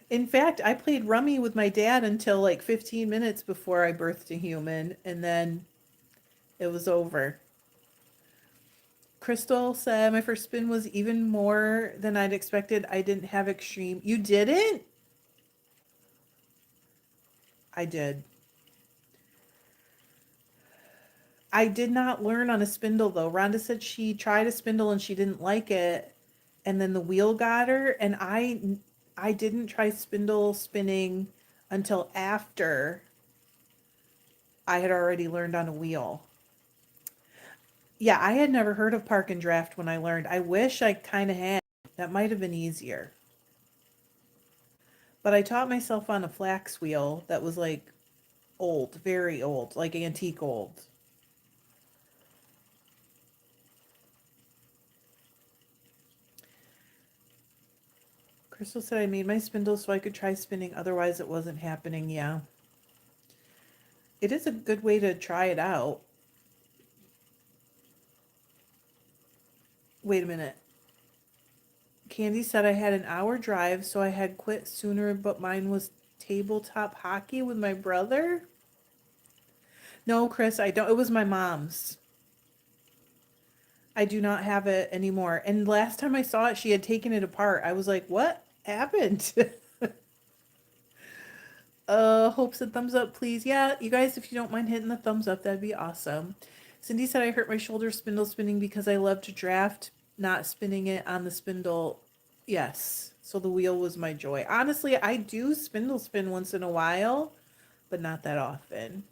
S1: In fact, I played rummy with my dad until like 15 minutes before I birthed a human, and then it was over. Crystal said my first spin was even more than I'd expected. I didn't have extreme. You didn't? I did. I did not learn on a spindle though. Rhonda said she tried a spindle and she didn't like it, and then the wheel got her. And I didn't try spindle spinning until after I had already learned on a wheel. Yeah, I had never heard of park and draft when I learned. I wish I kind of had. That might have been easier. But I taught myself on a flax wheel that was like old, very old, like antique old. Crystal said I made my spindle so I could try spinning, otherwise it wasn't happening. Yeah. It is a good way to try it out. Wait a minute. Candy said I had an hour drive, so I had quit sooner, but mine was tabletop hockey with my brother. No, Chris, I don't. It was my mom's. I do not have it anymore. And last time I saw it, she had taken it apart. I was like, what happened? Hopes and thumbs up, please. Yeah, you guys, if you don't mind hitting the thumbs up, that'd be awesome. Cindy said I hurt my shoulder spindle spinning because I love to draft, not spinning it on the spindle. Yes. So the wheel was my joy. Honestly, I do spindle spin once in a while, but not that often.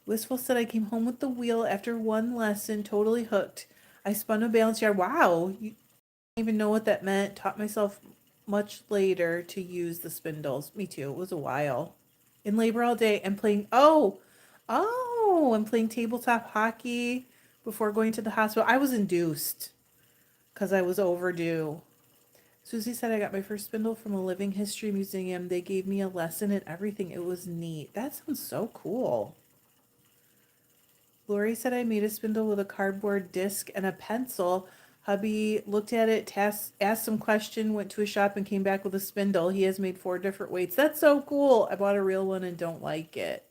S1: Wistful said I came home with the wheel after one lesson, totally hooked. I spun a balance yard. Wow, you don't even know what that meant. Taught myself much later to use the spindles. Me too. It was a while. In labor all day and playing. I'm playing tabletop hockey before going to the hospital. I was induced because I was overdue. Susie said I got my first spindle from a living history museum. They gave me a lesson and everything. It was neat. That sounds so cool. Lori said I made a spindle with a cardboard disc and a pencil. Hubby looked at it, asked some question, went to a shop and came back with a spindle. He has made 4 different weights. That's so cool. I bought a real one and don't like it.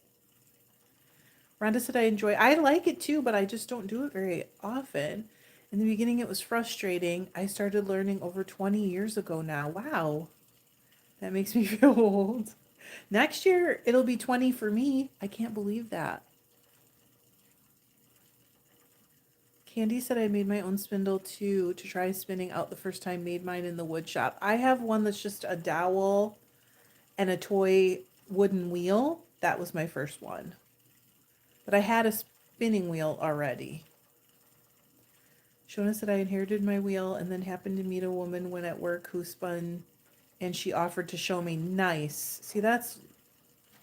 S1: Rhonda said I like it too, but I just don't do it very often. In the beginning, it was frustrating. I started learning over 20 years ago now. Wow. That makes me feel old. Next year, it'll be 20 for me. I can't believe that. Candy said I made my own spindle too to try spinning out the first time, made mine in the wood shop. I have one that's just a dowel and a toy wooden wheel. That was my first one. But I had a spinning wheel already. Shona said I inherited my wheel and then happened to meet a woman when at work who spun and she offered to show me. Nice. See, that's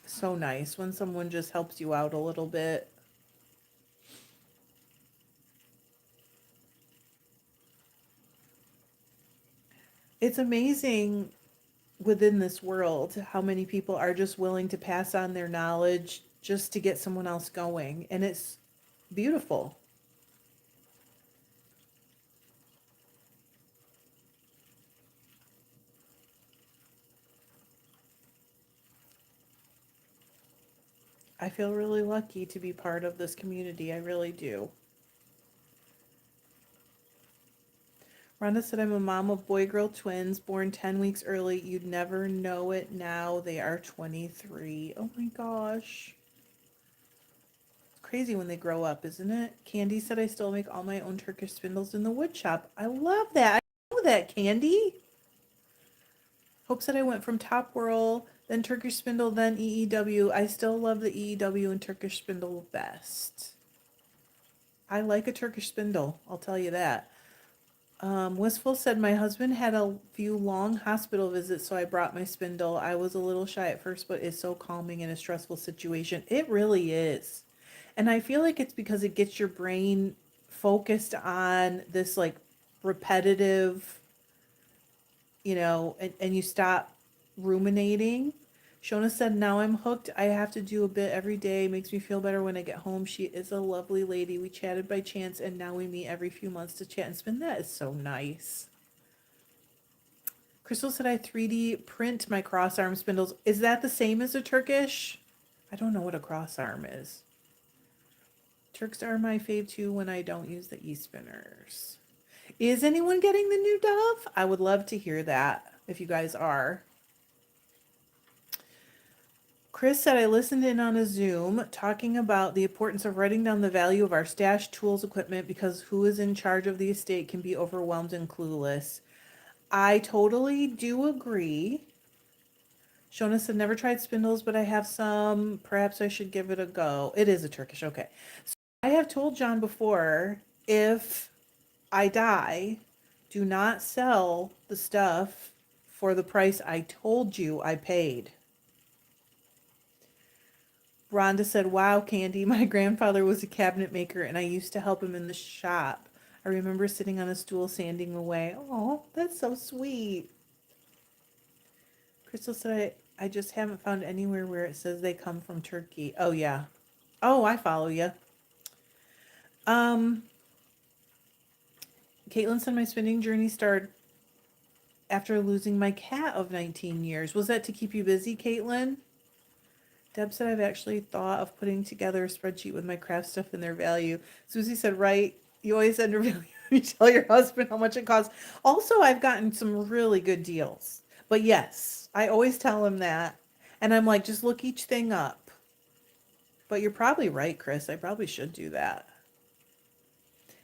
S1: so nice when someone just helps you out a little bit. It's amazing within this world how many people are just willing to pass on their knowledge just to get someone else going. And it's beautiful. I feel really lucky to be part of this community. I really do. Rhonda said, I'm a mom of boy girl twins born 10 weeks early. You'd never know it now. They are 23. Oh my gosh. It's crazy when they grow up, isn't it? Candy said, I still make all my own Turkish spindles in the wood shop. I love that. I know that, Candy. Hope said I went from Top Whirl, then Turkish Spindle, then EEW. I still love the EEW and Turkish Spindle best. I like a Turkish Spindle, I'll tell you that. Wistful said my husband had a few long hospital visits, so I brought my spindle. I was a little shy at first, but it's so calming in a stressful situation. It really is. And I feel like it's because it gets your brain focused on this like repetitive, and you stop ruminating. Shona said, now I'm hooked. I have to do a bit every day. Makes me feel better when I get home. She is a lovely lady. We chatted by chance and now we meet every few months to chat and spin. That is so nice. Crystal said I 3D print my cross arm spindles. Is that the same as a Turkish? I don't know what a cross arm is. Turks are my fave too when I don't use the e-spinners. Is anyone getting the new Dove? I would love to hear that if you guys are. Chris said I listened in on a Zoom talking about the importance of writing down the value of our stash, tools, equipment, because who is in charge of the estate can be overwhelmed and clueless. I totally do agree. Shona said, never tried spindles, but I have some. Perhaps I should give it a go. It is a Turkish. Okay. So I have told John before, if I die, do not sell the stuff for the price I told you I paid. Rhonda said, "Wow, Candy, my grandfather was a cabinet maker and I used to help him in the shop. I remember sitting on a stool sanding away." Oh, that's so sweet. Crystal said, I just haven't found anywhere where it says they come from Turkey. Oh, yeah. Oh, I follow you. Um, Caitlin said, my spinning journey started after losing my cat of 19 years. Was that to keep you busy, Caitlin? Deb said, I've actually thought of putting together a spreadsheet with my craft stuff and their value. Susie said, right. You always undervalue when you tell your husband how much it costs. Also, I've gotten some really good deals. But yes, I always tell him that. And I'm like, just look each thing up. But you're probably right, Chris. I probably should do that.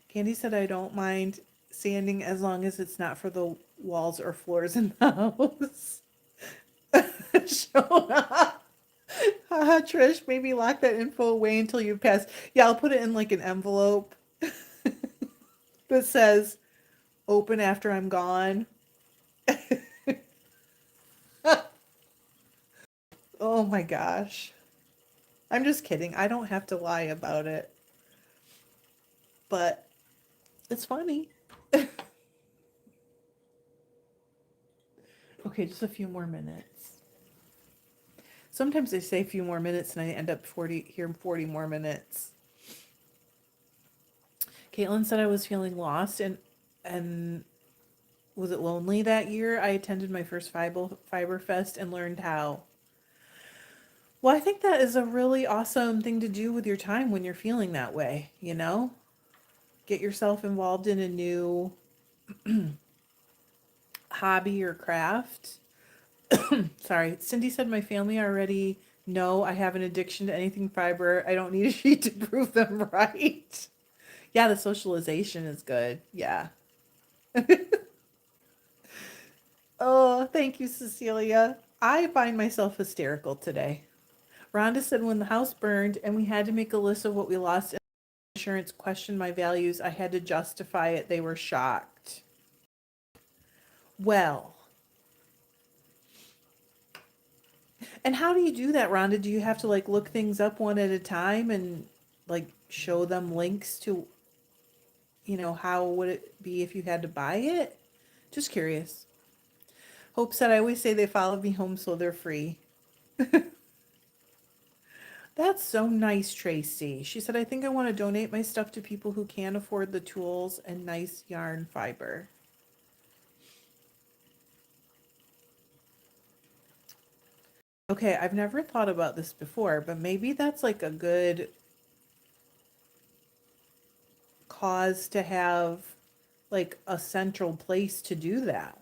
S1: Candy said, I don't mind sanding as long as it's not for the walls or floors in the house. Shona. Haha, Trish, maybe lock that info away until you pass. Yeah, I'll put it in like an envelope that says open after I'm gone. Oh my gosh. I'm just kidding. I don't have to lie about it. But it's funny. Okay, just a few more minutes. Sometimes they say a few more minutes and I end up 40 more minutes. Caitlin said I was feeling lost and was it lonely that year? I attended my first Fiber Fest and learned how. Well, I think that is a really awesome thing to do with your time when you're feeling that way, you know? Get yourself involved in a new hobby or craft. Sorry, Cindy said my family already know I have an addiction to anything fiber. I don't need a sheet to prove them right. Yeah, the socialization is good. Yeah. Oh, thank you, Cecilia. I find myself hysterical today. Rhonda said when the house burned and we had to make a list of what we lost and insurance questioned my values, I had to justify it. They were shocked. Well, and how do you do that, Rhonda? Do you have to like look things up one at a time and like show them links to, how would it be if you had to buy it? Just curious. Hope said I always say they followed me home so they're free. That's so nice, Tracy. She said, I think I want to donate my stuff to people who can't afford the tools and nice yarn fiber. Okay, I've never thought about this before, but maybe that's like a good cause to have like a central place to do that.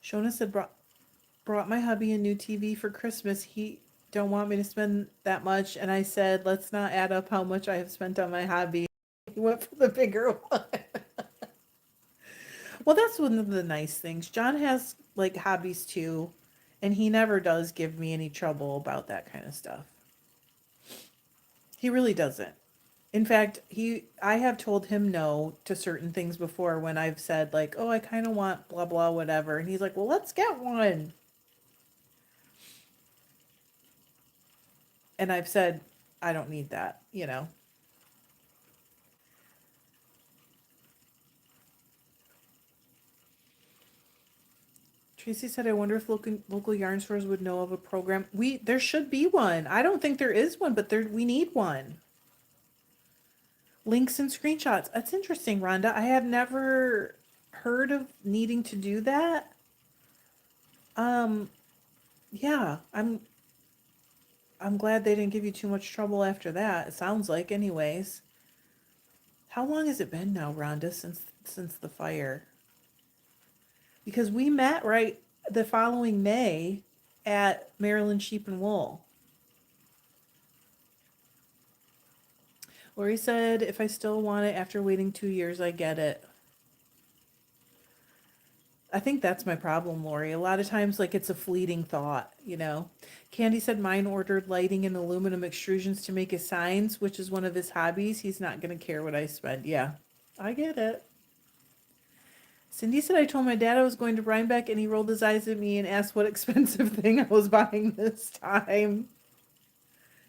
S1: Shona said, brought my hubby a new TV for Christmas. He don't want me to spend that much. And I said, let's not add up how much I have spent on my hobby. He went for the bigger one. Well, that's one of the nice things. John has like hobbies too, and he never does give me any trouble about that kind of stuff. He really doesn't. In fact, I have told him no to certain things before when I've said like, "Oh, I kind of want blah blah whatever." And he's like, "Well, let's get one." And I've said, "I don't need that." Tracy said, "I wonder if local yarn stores would know of a program. There should be one. I don't think there is one, but we need one. Links and screenshots. That's interesting, Rhonda. I have never heard of needing to do that. Um, yeah, I'm glad they didn't give you too much trouble after that. It sounds like, anyways. How long has it been now, Rhonda, since the fire? Because we met right the following May at Maryland Sheep and Wool. Lori said, if I still want it after waiting 2 years, I get it. I think that's my problem, Lori. A lot of times, like, it's a fleeting thought. Candy said mine ordered lighting and aluminum extrusions to make his signs, which is one of his hobbies. He's not going to care what I spend. Yeah, I get it. Cindy said I told my dad I was going to Rhinebeck and he rolled his eyes at me and asked what expensive thing I was buying this time.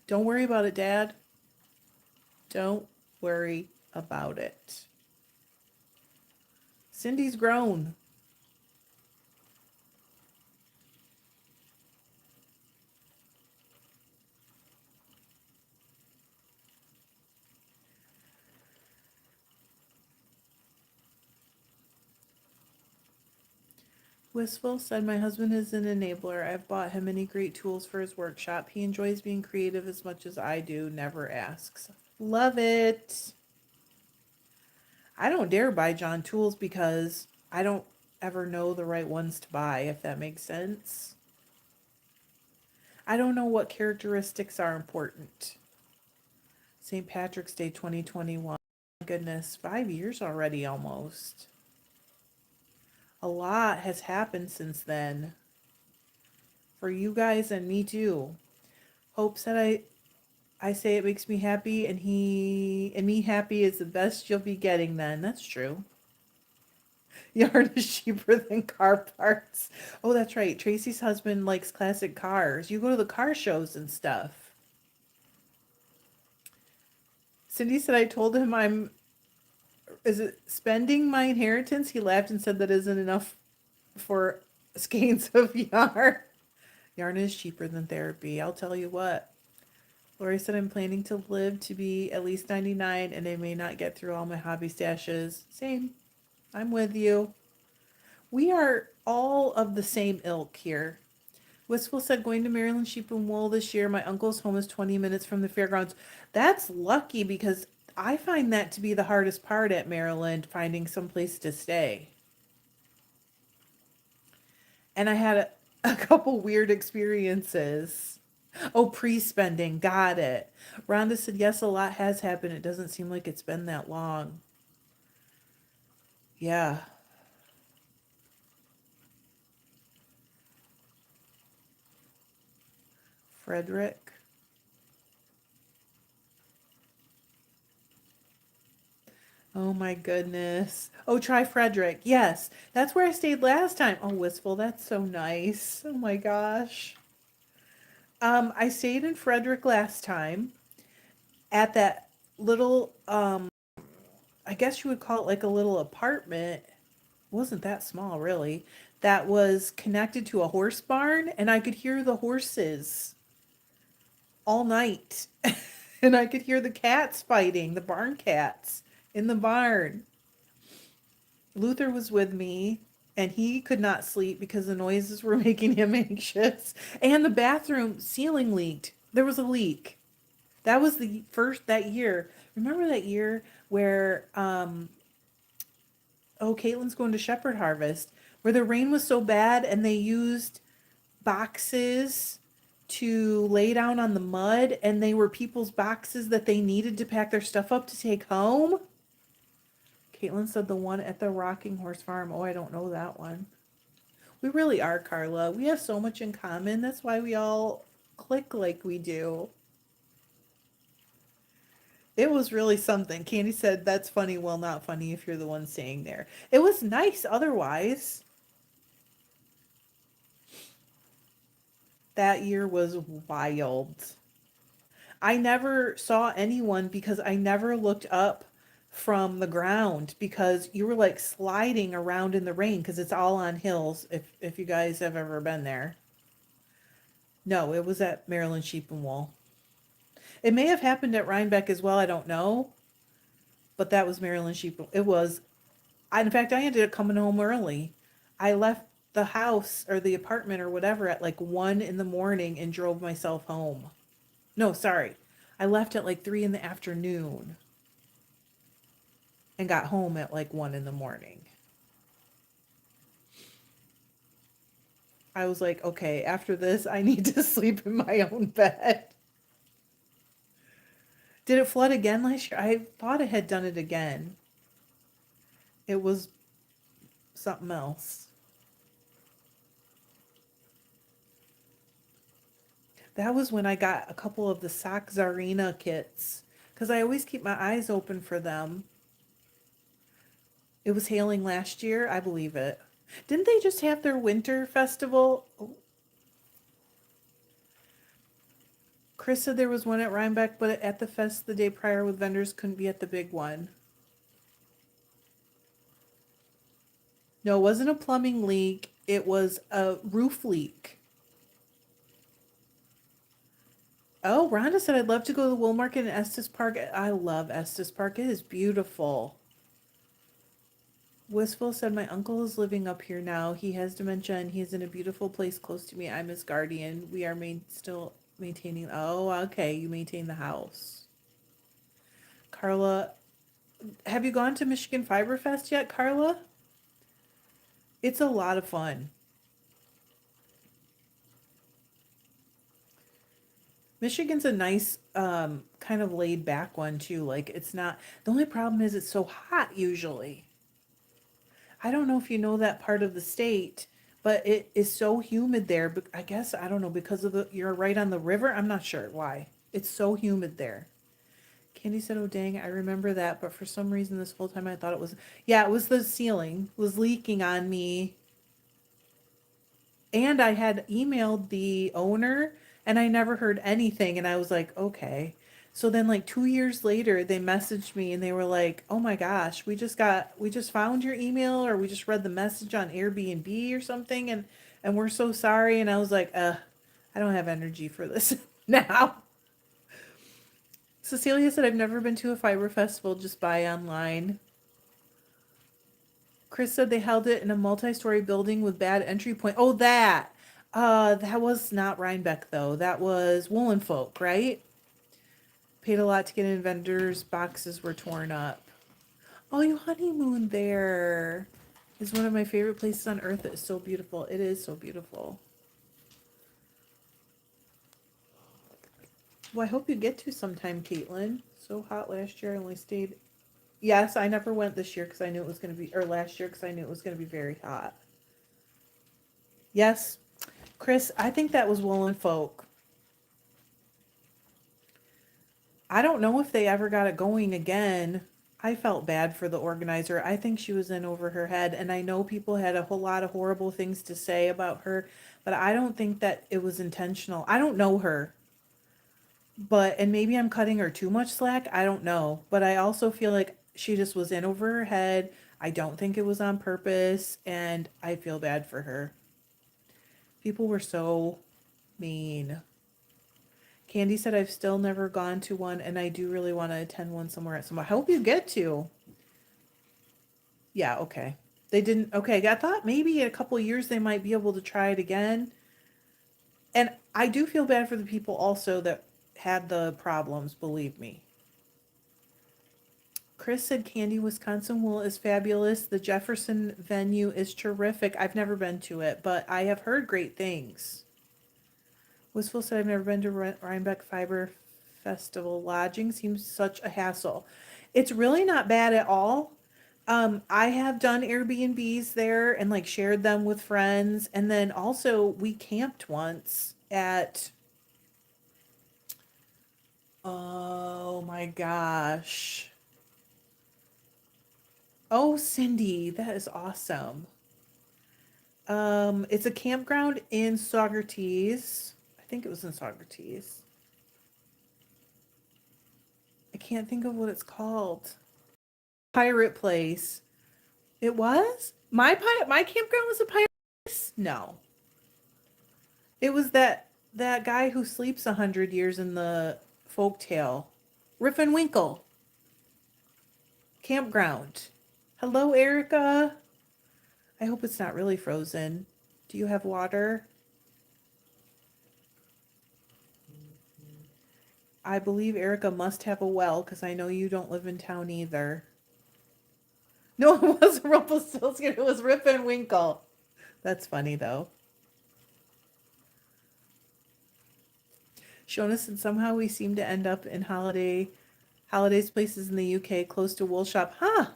S1: Don't worry about it, Dad. Don't worry about it. Cindy's grown. Wistful said my husband is an enabler. I've bought him many great tools for his workshop. He enjoys being creative as much as I do, never asks. Love it. I don't dare buy John tools because I don't ever know the right ones to buy, if that makes sense. I don't know what characteristics are important. St. Patrick's Day 2021. Goodness, 5 years already almost. A lot has happened since then. For you guys and me too. Hope said I say it makes me happy and me happy is the best you'll be getting then. That's true. Yarn is cheaper than car parts. Oh, that's right. Tracy's husband likes classic cars. You go to the car shows and stuff. Cindy said I told him I'm is it spending my inheritance? He laughed and said that isn't enough for skeins of yarn. Yarn is cheaper than therapy. I'll tell you what. Lori said I'm planning to live to be at least 99 and I may not get through all my hobby stashes. Same. I'm with you. We are all of the same ilk here. Wistful said going to Maryland Sheep and Wool this year. My uncle's home is 20 minutes from the fairgrounds. That's lucky because I find that to be the hardest part at Maryland, finding some place to stay. And I had a couple weird experiences. Oh, pre-spending. Got it. Rhonda said, yes, a lot has happened. It doesn't seem like it's been that long. Yeah. Frederick. Oh my goodness. Oh, try Frederick. Yes. That's where I stayed last time. Oh, Wistful. That's so nice. Oh my gosh. I stayed in Frederick last time at that little I guess you would call it like a little apartment. It wasn't that small really. That was connected to a horse barn and I could hear the horses all night. And I could hear the cats fighting, the barn cats in the barn. Luther was with me and he could not sleep because the noises were making him anxious. And the bathroom ceiling leaked. There was a leak. That was the first that year. Remember that year where Caitlin's going to Shepherd Harvest, where the rain was so bad and they used boxes to lay down on the mud and they were people's boxes that they needed to pack their stuff up to take home? Caitlin said the one at the Rocking Horse Farm. Oh, I don't know that one. We really are, Carla. We have so much in common. That's why we all click like we do. It was really something. Candy said, that's funny. Well, not funny if you're the one staying there. It was nice otherwise. That year was wild. I never saw anyone because I never looked up from the ground because you were like sliding around in the rain because it's all on hills if you guys have ever been there. No, it was at Maryland Sheep and Wool. It may have happened at Rhinebeck as well, I don't know, but that was Maryland Sheep. It was in fact I ended up coming home early. I left the house or the apartment or whatever at like 1 in the morning and drove myself home. No, sorry. I left at like 3 in the afternoon and got home at like 1 in the morning. I was like, okay, after this, I need to sleep in my own bed. Did it flood again last year? I thought it had done it again. It was something else. That was when I got a couple of the Sock Czarina kits because I always keep my eyes open for them. It was hailing last year. I believe it. Didn't they just have their winter festival? Oh, Chris said there was one at Rhinebeck, but at the fest the day prior with vendors couldn't be at the big one. No, it wasn't a plumbing leak. It was a roof leak. Oh, Rhonda said I'd love to go to the Wool Market in Estes Park. I love Estes Park. It is beautiful. Wistful said my uncle is living up here now. He has dementia and he's in a beautiful place close to me. I'm his guardian. We are still maintaining. Oh, okay. You maintain the house. Carla, have you gone to Michigan Fiber Fest yet, Carla? It's a lot of fun. Michigan's a nice, kind of laid back one too. Like it's not, the only problem is it's so hot usually. I don't know if you know that part of the state, but it is so humid there. I guess, I don't know, because of you're right on the river. I'm not sure why. It's so humid there. Candy said, oh dang, I remember that, but for some reason this whole time I thought it was, yeah, it was the ceiling was leaking on me. And I had emailed the owner and I never heard anything. And I was like, okay. So then like 2 years later, they messaged me and they were like, oh my gosh, we just found your email or we just read the message on Airbnb or something. And we're so sorry. And I was like, I don't have energy for this now. Cecilia said, I've never been to a fiber festival, just buy online. Chris said they held it in a multi-story building with bad entry point. Oh, that. That was not Rhinebeck though. That was Woolen Folk, right? Paid a lot to get in. Vendors' boxes were torn up. Oh, you honeymoon there. Is one of my favorite places on earth. It's so beautiful. It is so beautiful. Well, I hope you get to sometime, Caitlin. So hot last year. I only stayed. Yes, I never went this year because I knew it was going to be, or last year because I knew it was going to be very hot. Yes, Chris, I think that was Woolen Folk. I don't know if they ever got it going again. I felt bad for the organizer. I think she was in over her head, and I know people had a whole lot of horrible things to say about her, but I don't think that it was intentional. I don't know her, but, and maybe I'm cutting her too much slack. I don't know, but I also feel like she just was in over her head. I don't think it was on purpose, and I feel bad for her. People were so mean. Candy said, I've still never gone to one and I do really want to attend one somewhere at some. I hope you get to. Yeah, okay. They didn't, okay. I thought maybe in a couple years they might be able to try it again. And I do feel bad for the people also that had the problems, believe me. Chris said Candy Wisconsin Wool is fabulous. The Jefferson venue is terrific. I've never been to it, but I have heard great things. Wistful said, I've never been to Rhinebeck Fiber Festival. Lodging seems such a hassle. It's really not bad at all. I have done Airbnbs there and like shared them with friends. And then also we camped once at, oh my gosh. Oh, Cindy, that is awesome. It's a campground in Saugerties. I think it was in Saugerties. I can't think of what it's called. Pirate place. It was? My campground was a pirate place? No. It was that guy who sleeps 100 years in the folktale. Riffin Winkle. Campground. Hello, Erica. I hope it's not really frozen. Do you have water? I believe Erica must have a well because I know you don't live in town either. No, it wasn't Rumpelstiltskin. It was Rip and Winkle. That's funny though. Shona said somehow we seem to end up in holidays places in the UK close to wool shop. Huh.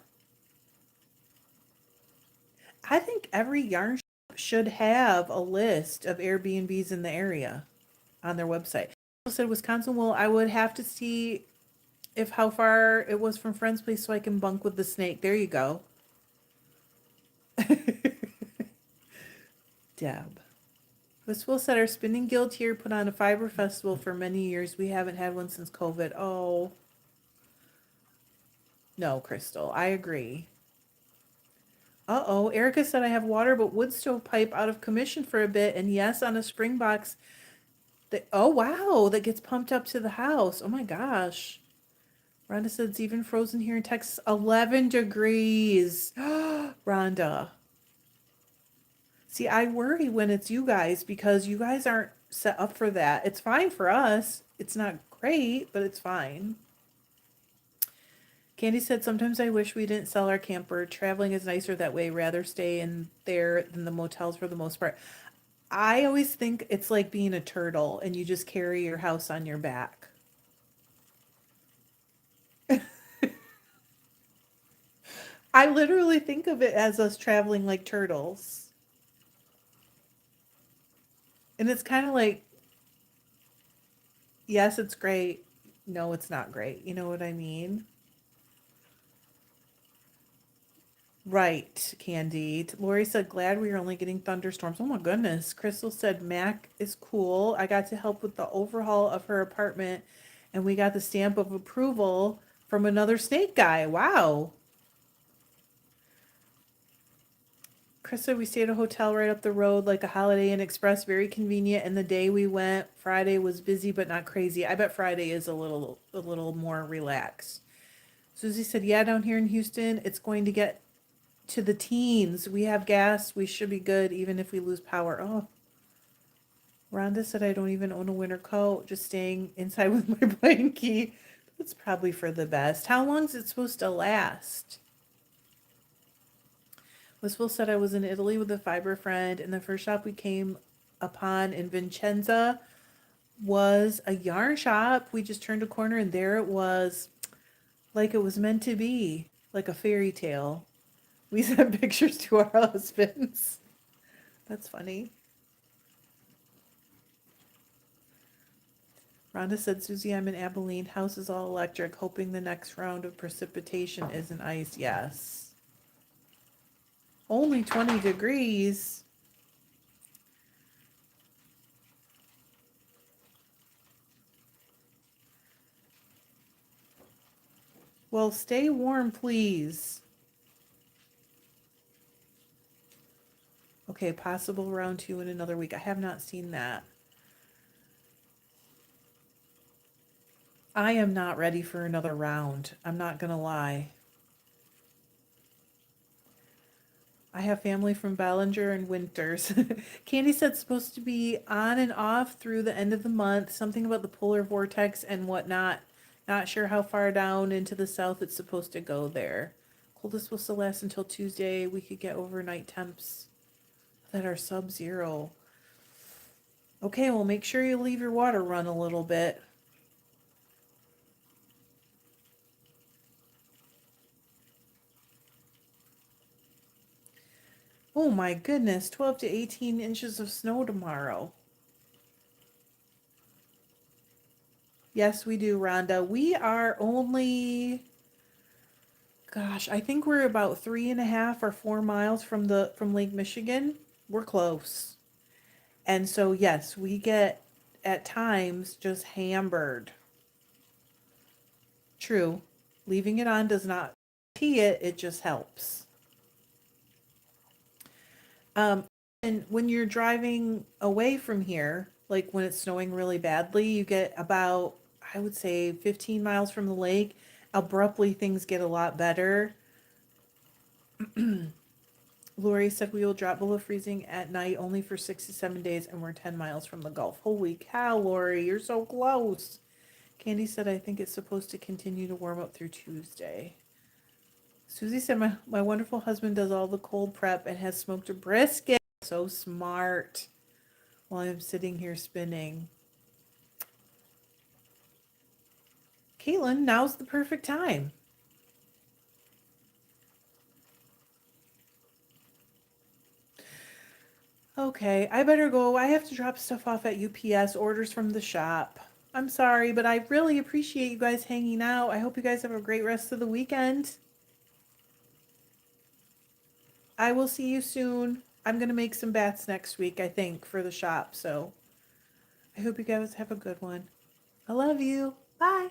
S1: I think every yarn shop should have a list of Airbnbs in the area on their website. Said Wisconsin wool. I would have to see if how far it was from Friend's place so I can bunk with the snake. There you go. Deb. Miss Will said our spinning guild here put on a fiber festival for many years. We haven't had one since COVID. Oh, no, Crystal. I agree. Uh-oh. Erica said I have water but wood stove pipe out of commission for a bit. And yes, on a spring box. That, oh, wow. That gets pumped up to the house. Oh, my gosh. Rhonda said it's even frozen here in Texas. 11 degrees. Rhonda. See, I worry when it's you guys because you guys aren't set up for that. It's fine for us. It's not great, but it's fine. Candy said, sometimes I wish we didn't sell our camper. Traveling is nicer that way. Rather stay in there than the motels for the most part. I always think it's like being a turtle and you just carry your house on your back. I literally think of it as us traveling like turtles. And it's kind of like, yes, it's great. No, it's not great. You know what I mean? Right, Candy. Lori said, glad we are only getting thunderstorms. Oh my goodness. Crystal said, Mac is cool. I got to help with the overhaul of her apartment, and we got the stamp of approval from another snake guy. Wow. Chris said, we stayed at a hotel right up the road, like a Holiday Inn Express, very convenient. And the day we went, Friday was busy but not crazy. I bet Friday is a little more relaxed. Susie said, yeah, down here in Houston, it's going to get to the teens. We have gas. We should be good even if we lose power. Oh, Rhonda said, I don't even own a winter coat, just staying inside with my blankie. That's probably for the best. How long is it supposed to last? Wistful said, I was in Italy with a fiber friend, and the first shop we came upon in Vincenza was a yarn shop. We just turned a corner, and there it was, like it was meant to be, like a fairy tale. We sent pictures to our husbands. That's funny. Rhonda said, Susie, I'm in Abilene. House is all electric, hoping the next round of precipitation isn't ice. Yes. Only 20 degrees. Well, stay warm, please. Okay, possible round two in another week. I have not seen that. I am not ready for another round. I'm not gonna lie. I have family from Ballinger and Winters. Candy said it's supposed to be on and off through the end of the month. Something about the polar vortex and whatnot. Not sure how far down into the south it's supposed to go there. Coldest will still last until Tuesday. We could get overnight temps that are sub-zero. Okay, well, make sure you leave your water run a little bit. Oh my goodness, 12 to 18 inches of snow tomorrow. Yes, we do, Rhonda. We are only, gosh, I think we're about 3.5 or 4 miles from Lake Michigan. We're close. And so, yes, we get at times just hammered. True. Leaving it on does not tea it, it just helps. Um, and when you're driving away from here, like when it's snowing really badly, you get about, I would say, 15 miles from the lake. Abruptly, things get a lot better. Lori said we will drop below freezing at night only for 6 to 7 days, and we're 10 miles from the Gulf. Holy cow, Lori, you're so close. Candy said, I think it's supposed to continue to warm up through Tuesday. Susie said, my wonderful husband does all the cold prep and has smoked a brisket. So smart. While I'm sitting here spinning. Caitlin, now's the perfect time. Okay, I better go. I have to drop stuff off at UPS, orders from the shop. I'm sorry, but I really appreciate you guys hanging out. I hope you guys have a great rest of the weekend. I will see you soon. I'm going to make some bats next week, I think, for the shop. So I hope you guys have a good one. I love you. Bye.